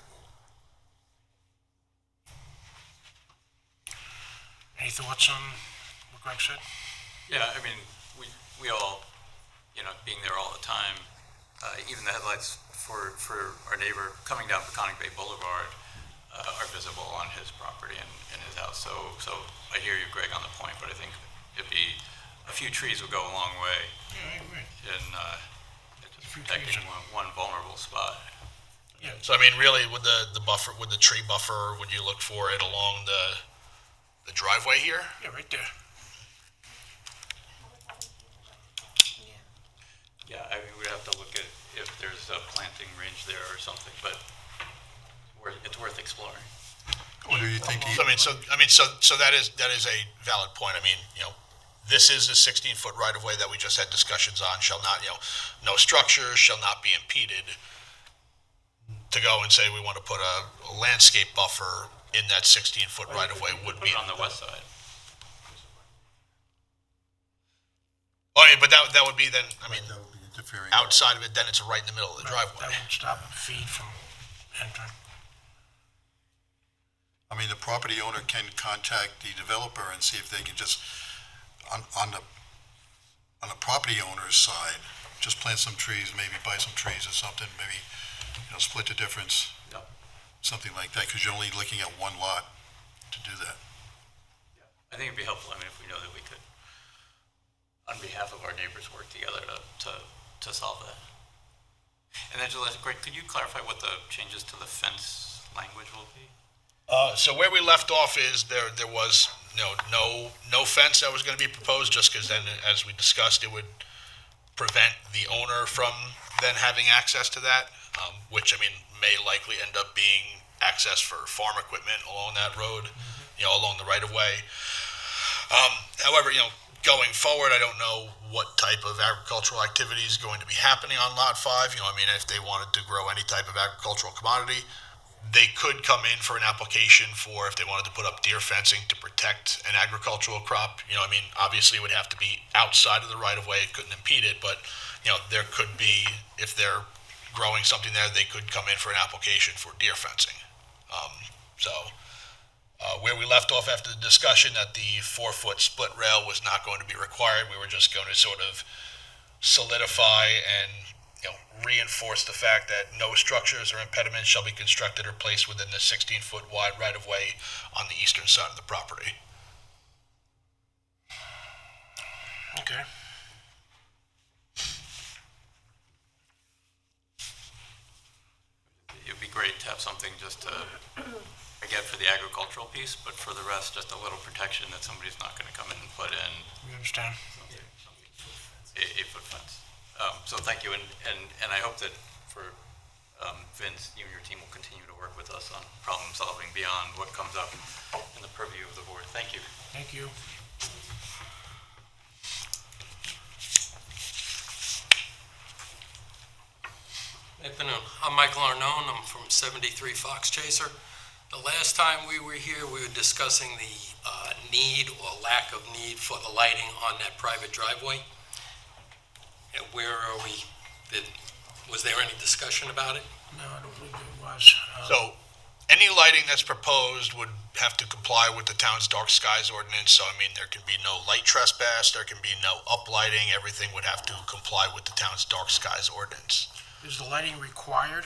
Any thoughts on what Greg said? Yeah, I mean, we all, being there all the time, even the headlights for our neighbor coming down Peconic Bay Boulevard are visible on his property and his house. So I hear you, Greg, on the point, but I think a few trees would go a long way Yeah, I agree. in just protecting one vulnerable spot. Yeah. So, I mean, really, with the buffer, with the tree buffer, would you look for it along the driveway here? Yeah, right there. Yeah, I mean, we'd have to look at if there's a planting range there or something, but it's worth exploring. Or do you think So that is a valid point. I mean, this is a 16-foot right-of-way that we just had discussions on. Shall not, no structures shall not be impeded. To go and say we want to put a landscape buffer in that 16-foot right-of-way would Put be it on the west side. Oh, yeah, but that would be then. I mean, that would be interfering? outside of it, then it's right in the middle of the That driveway. won't stop a feed from entering. I mean, the property owner can contact the developer and see if they can just, on the property owner's side, just plant some trees, maybe buy some trees or something, maybe, split the difference. Yep. Something like that, because you're only looking at one lot to do that. I think it'd be helpful, I mean, if we know that we could, on behalf of our neighbors, work together to solve that. And then, Greg, could you clarify what the changes to the fence language will be? So where we left off is there was no fence that was going to be proposed, just because then, as we discussed, it would prevent the owner from then having access to that, which, I mean, may likely end up being access for farm equipment along that road, along the right-of-way. However, going forward, I don't know what type of agricultural activity is going to be happening on Lot 5. I mean, if they wanted to grow any type of agricultural commodity, they could come in for an application for if they wanted to put up deer fencing to protect an agricultural crop. I mean, obviously it would have to be outside of the right-of-way. It couldn't impede it, but, there could be, if they're growing something there, they could come in for an application for deer fencing. Where we left off after the discussion that the 4-foot split rail was not going to be required, we were just going to sort of solidify and reinforce the fact that no structures or impediments shall be constructed or placed within the 16-foot wide right-of-way on the eastern side of the property. Okay. It'd be great to have something just to, again, for the agricultural piece, but for the rest, just a little protection that somebody's not going to come in and put in We understand. a 8-foot fence. So thank you, and I hope that for Vince, you and your team will continue to work with us on problem solving beyond what comes up in the purview of the board. Thank you. Thank you. Afternoon. I'm Michael Arnone. I'm from 73 Fox Chaser. The last time we were here, we were discussing the need or lack of need for the lighting on that private driveway. And where are we? Was there any discussion about it? No, I don't believe there was. So any lighting that's proposed would have to comply with the town's dark skies ordinance. So, I mean, there can be no light trespass, there can be no uplighting, everything would have to comply with the town's dark skies ordinance. Is the lighting required?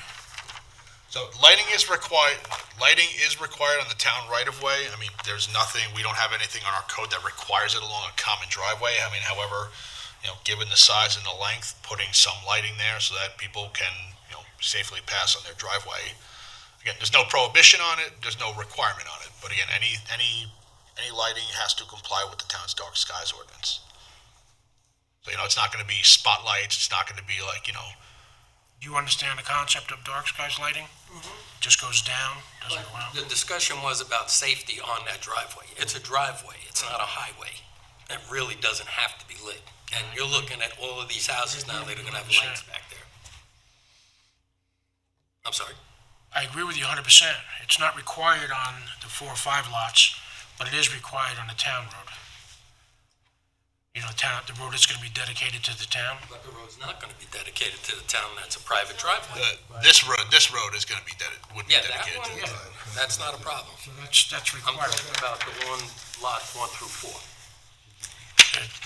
So lighting is required on the town right-of-way. I mean, there's nothing, we don't have anything on our code that requires it along a common driveway. I mean, however, given the size and the length, putting some lighting there so that people can, safely pass on their driveway. Again, there's no prohibition on it, there's no requirement on it. But again, any lighting has to comply with the town's dark skies ordinance. So, it's not gonna be spotlights, it's not gonna be like, Do you understand the concept of dark skies lighting? Just goes down, doesn't go out? The discussion was about safety on that driveway. It's a driveway, it's not a highway. It really doesn't have to be lit. And you're looking at all of these houses now that are gonna have lights back there. I'm sorry? I agree with you 100%. It's not required on the 4 or 5 lots, but it is required on the town road. The road is going to be dedicated to the town. But the road's not gonna be dedicated to the town, that's a private driveway. this road is gonna be would be Yeah, that dedicated one, to the yeah, that's not a problem. So that's I'm required. talking about the one, lots 1 through 4.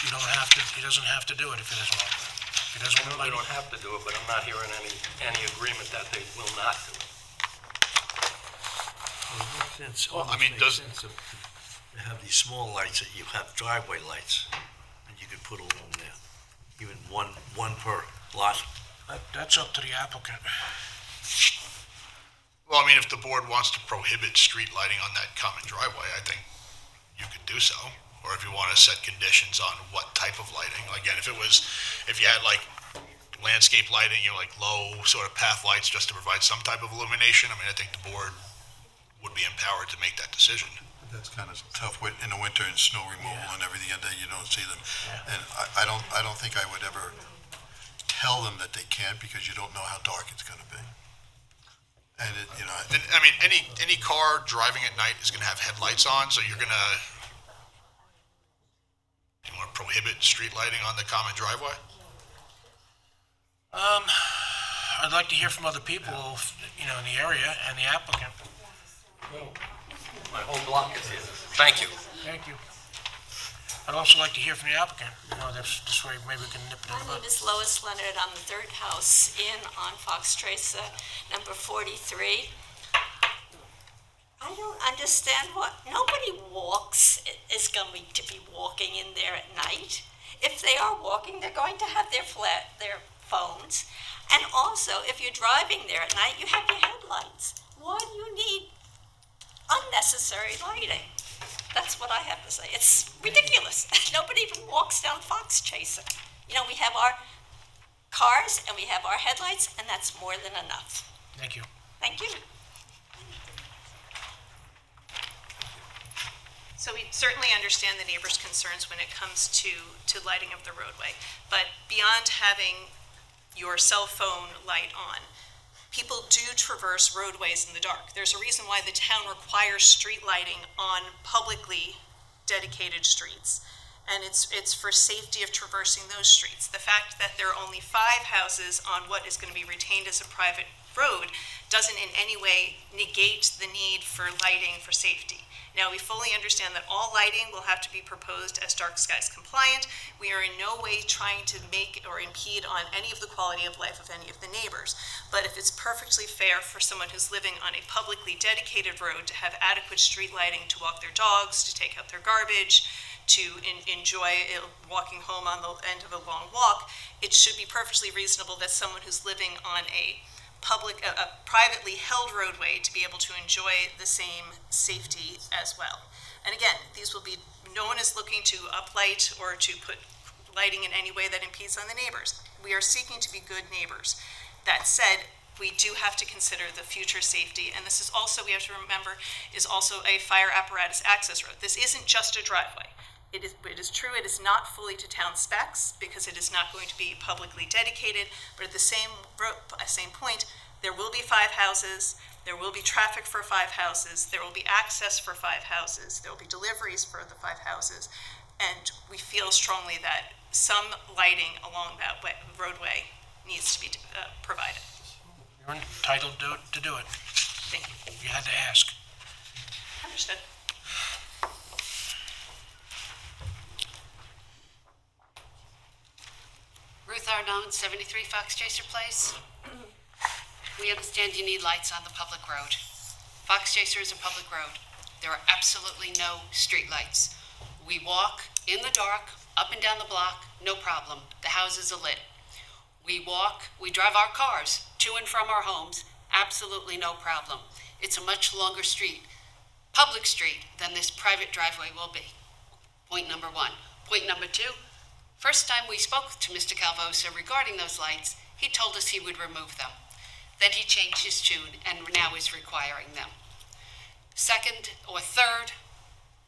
You don't have to, he doesn't have to do it if he doesn't want to. If he doesn't want to They light don't have to do it, but I'm not hearing any agreement that they will not do it. I mean, does- To have these small lights that you have driveway lights, and you could put along there, even one per lot. That's up to the applicant. Well, I mean, if the board wants to prohibit street lighting on that common driveway, I think you could do so. Or if you want to set conditions on what type of lighting. Again, if you had like landscape lighting, like low sort of path lights just to provide some type of illumination, I mean, I think the board would be empowered to make that decision. That's kind of tough in the winter and snow removal and everything, and then you don't see them. And I don't think I would ever tell them that they can't, because you don't know how dark it's gonna be. And And, I mean, any car driving at night is going to have headlights on, so you want to prohibit street lighting on the common driveway? I'd like to hear from other people, in the area and the applicant. My whole block is here. Thank you. Thank you. I'd also like to hear from the applicant. This way maybe we can nip it in the My bud. name is Lois Leonard. I'm the third house in on Fox Trace, number 43. I don't understand nobody is going to be walking in there at night. If they are walking, they're going to have their phones. And also, if you're driving there at night, you have your headlights. Why do you need unnecessary lighting? That's what I have to say. It's ridiculous. Nobody even walks down Fox Chaser. We have our cars and we have our headlights, and that's more than enough. Thank you. Thank you. So we certainly understand the neighbors' concerns when it comes to lighting of the roadway. But beyond having your cell phone light on, people do traverse roadways in the dark. There's a reason why the town requires street lighting on publicly dedicated streets. And it's for safety of traversing those streets. The fact that there are only 5 houses on what is going to be retained as a private road doesn't in any way negate the need for lighting for safety. Now, we fully understand that all lighting will have to be proposed as dark skies compliant. We are in no way trying to make or impede on any of the quality of life of any of the neighbors. But if it's perfectly fair for someone who's living on a publicly dedicated road to have adequate street lighting to walk their dogs, to take out their garbage, to enjoy walking home on the end of a long walk, it should be perfectly reasonable that someone who's living on a privately held roadway to be able to enjoy the same safety as well. And again, no one is looking to uplight or to put lighting in any way that impedes on the neighbors. We are seeking to be good neighbors. That said, we do have to consider the future safety, and this is also, we have to remember, is also a fire apparatus access road. This isn't just a driveway. It is true, it is not fully to town specs because it is not going to be publicly dedicated, but at the same point, there will be 5 houses, there will be traffic for 5 houses, there will be access for 5 houses, there will be deliveries for the 5 houses, and we feel strongly that some lighting along that roadway needs to be provided. You're entitled to do it. Thank you. You had to ask. Understood. Ruth Arnone, 73 Fox Chaser Place. We understand you need lights on the public road. Fox Chaser is a public road. There are absolutely no street lights. We walk in the dark, up and down the block, no problem. The houses are lit. We drive our cars to and from our homes, absolutely no problem. It's a much longer street, public street, than this private driveway will be. Point number 1. Point number 2, First time we spoke to Mr. Calvosa regarding those lights, he told us he would remove them. Then he changed his tune and now is requiring them. Second or third,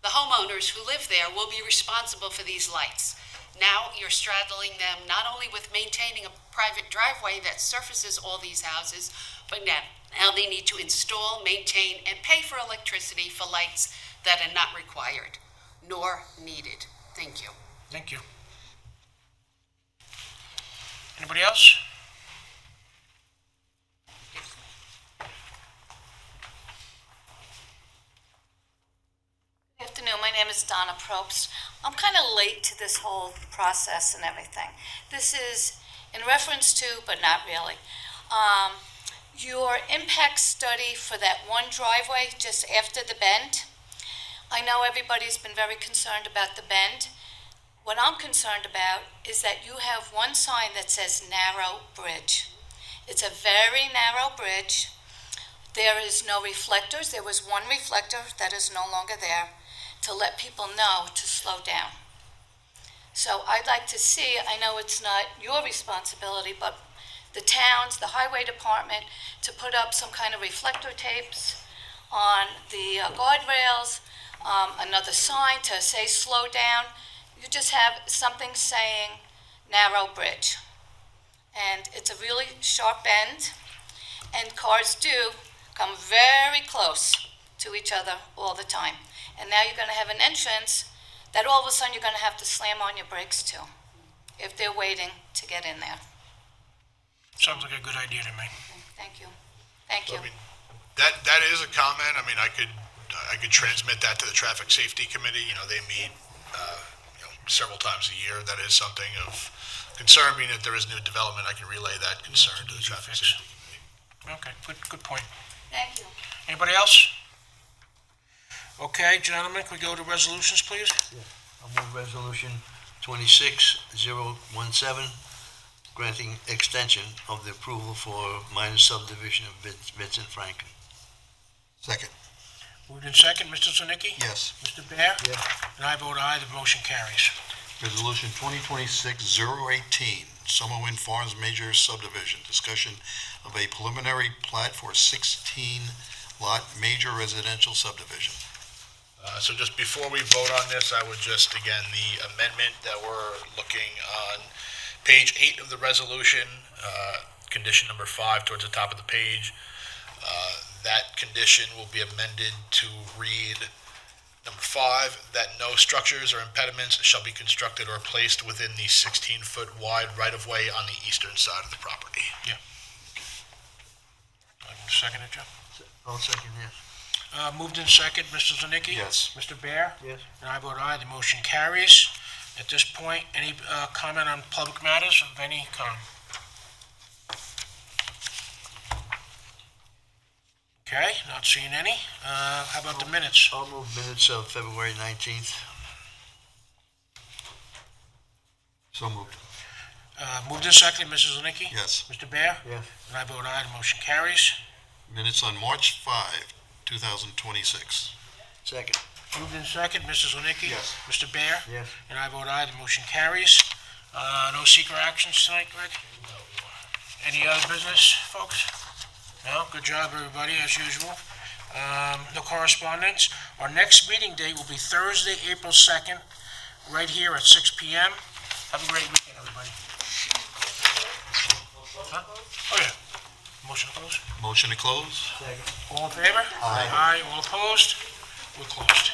the homeowners who live there will be responsible for these lights. Now you're straddling them not only with maintaining a private driveway that surfaces all these houses, but now they need to install, maintain, and pay for electricity for lights that are not required nor needed. Thank you. Thank you. Anybody else? Good afternoon, my name is Donna Probst. I'm kind of late to this whole process and everything. This is in reference to, but not really, your impact study for that one driveway just after the bend. I know everybody's been very concerned about the bend. What I'm concerned about is that you have one sign that says narrow bridge. It's a very narrow bridge. There is no reflectors. There was one reflector that is no longer there to let people know to slow down. So I'd like to see, I know it's not your responsibility, but the towns, the highway department, to put up some kind of reflector tapes on the guardrails, another sign to say slow down. You just have something saying narrow bridge. And it's a really sharp bend, and cars do come very close to each other all the time. And now you're going to have an entrance that all of a sudden you're going to have to slam on your brakes to if they're waiting to get in there. Sounds like a good idea to me. Thank you. Thank you. I mean, that is a comment. I mean, I could transmit that to the Traffic Safety Committee. You know, they meet several times a year. That is something of concern. Being that there is new development, I can relay that concern to the Traffic Safety Committee. Okay, good point. Thank you. Anybody else? Okay, gentlemen, can we go to resolutions, please? I'll move resolution 26017, granting extension of the approval for minor subdivision of Vincent Franklin. Second. Moved in second, Mr. Zanicki? Yes. Mr. Bear? Yes. And I vote aye, the motion carries. Resolution 2026-018, Summerwind Farms Major Subdivision, discussion of a preliminary plat for 16-lot major residential subdivision. So just before we vote on this, I would just, again, the amendment that we're looking on page 8 of the resolution, condition number 5 towards the top of the page, that condition will be amended to read, number 5, that no structures or impediments shall be constructed or placed within the 16-foot wide right-of-way on the eastern side of the property. Second it, Joe? I'll second, yes. Moved in second, Mr. Zanicki? Yes. Mr. Bear? Yes. And I vote aye, the motion carries. At this point, any comment on public matters of any kind? Okay, not seeing any. How about the minutes? I'll move minutes of February 19th. So moved. Moved in second, Mrs. Zanicki? Yes. Mr. Bear? Yes. And I vote aye, the motion carries. Minutes on March 5, 2026. Second. Moved in second, Mrs. Zanicki? Yes. Mr. Bear? Yes. And I vote aye, the motion carries. No secret actions tonight, Greg? No. Any other business, folks? No? Good job, everybody, as usual. No correspondence. Our next meeting date will be Thursday, April 2nd, right here at 6 p.m. Have a great weekend, everybody. Huh? Oh, yeah. Motion to close? Motion to close? All in favor? Aye. Aye, all opposed? We're closed.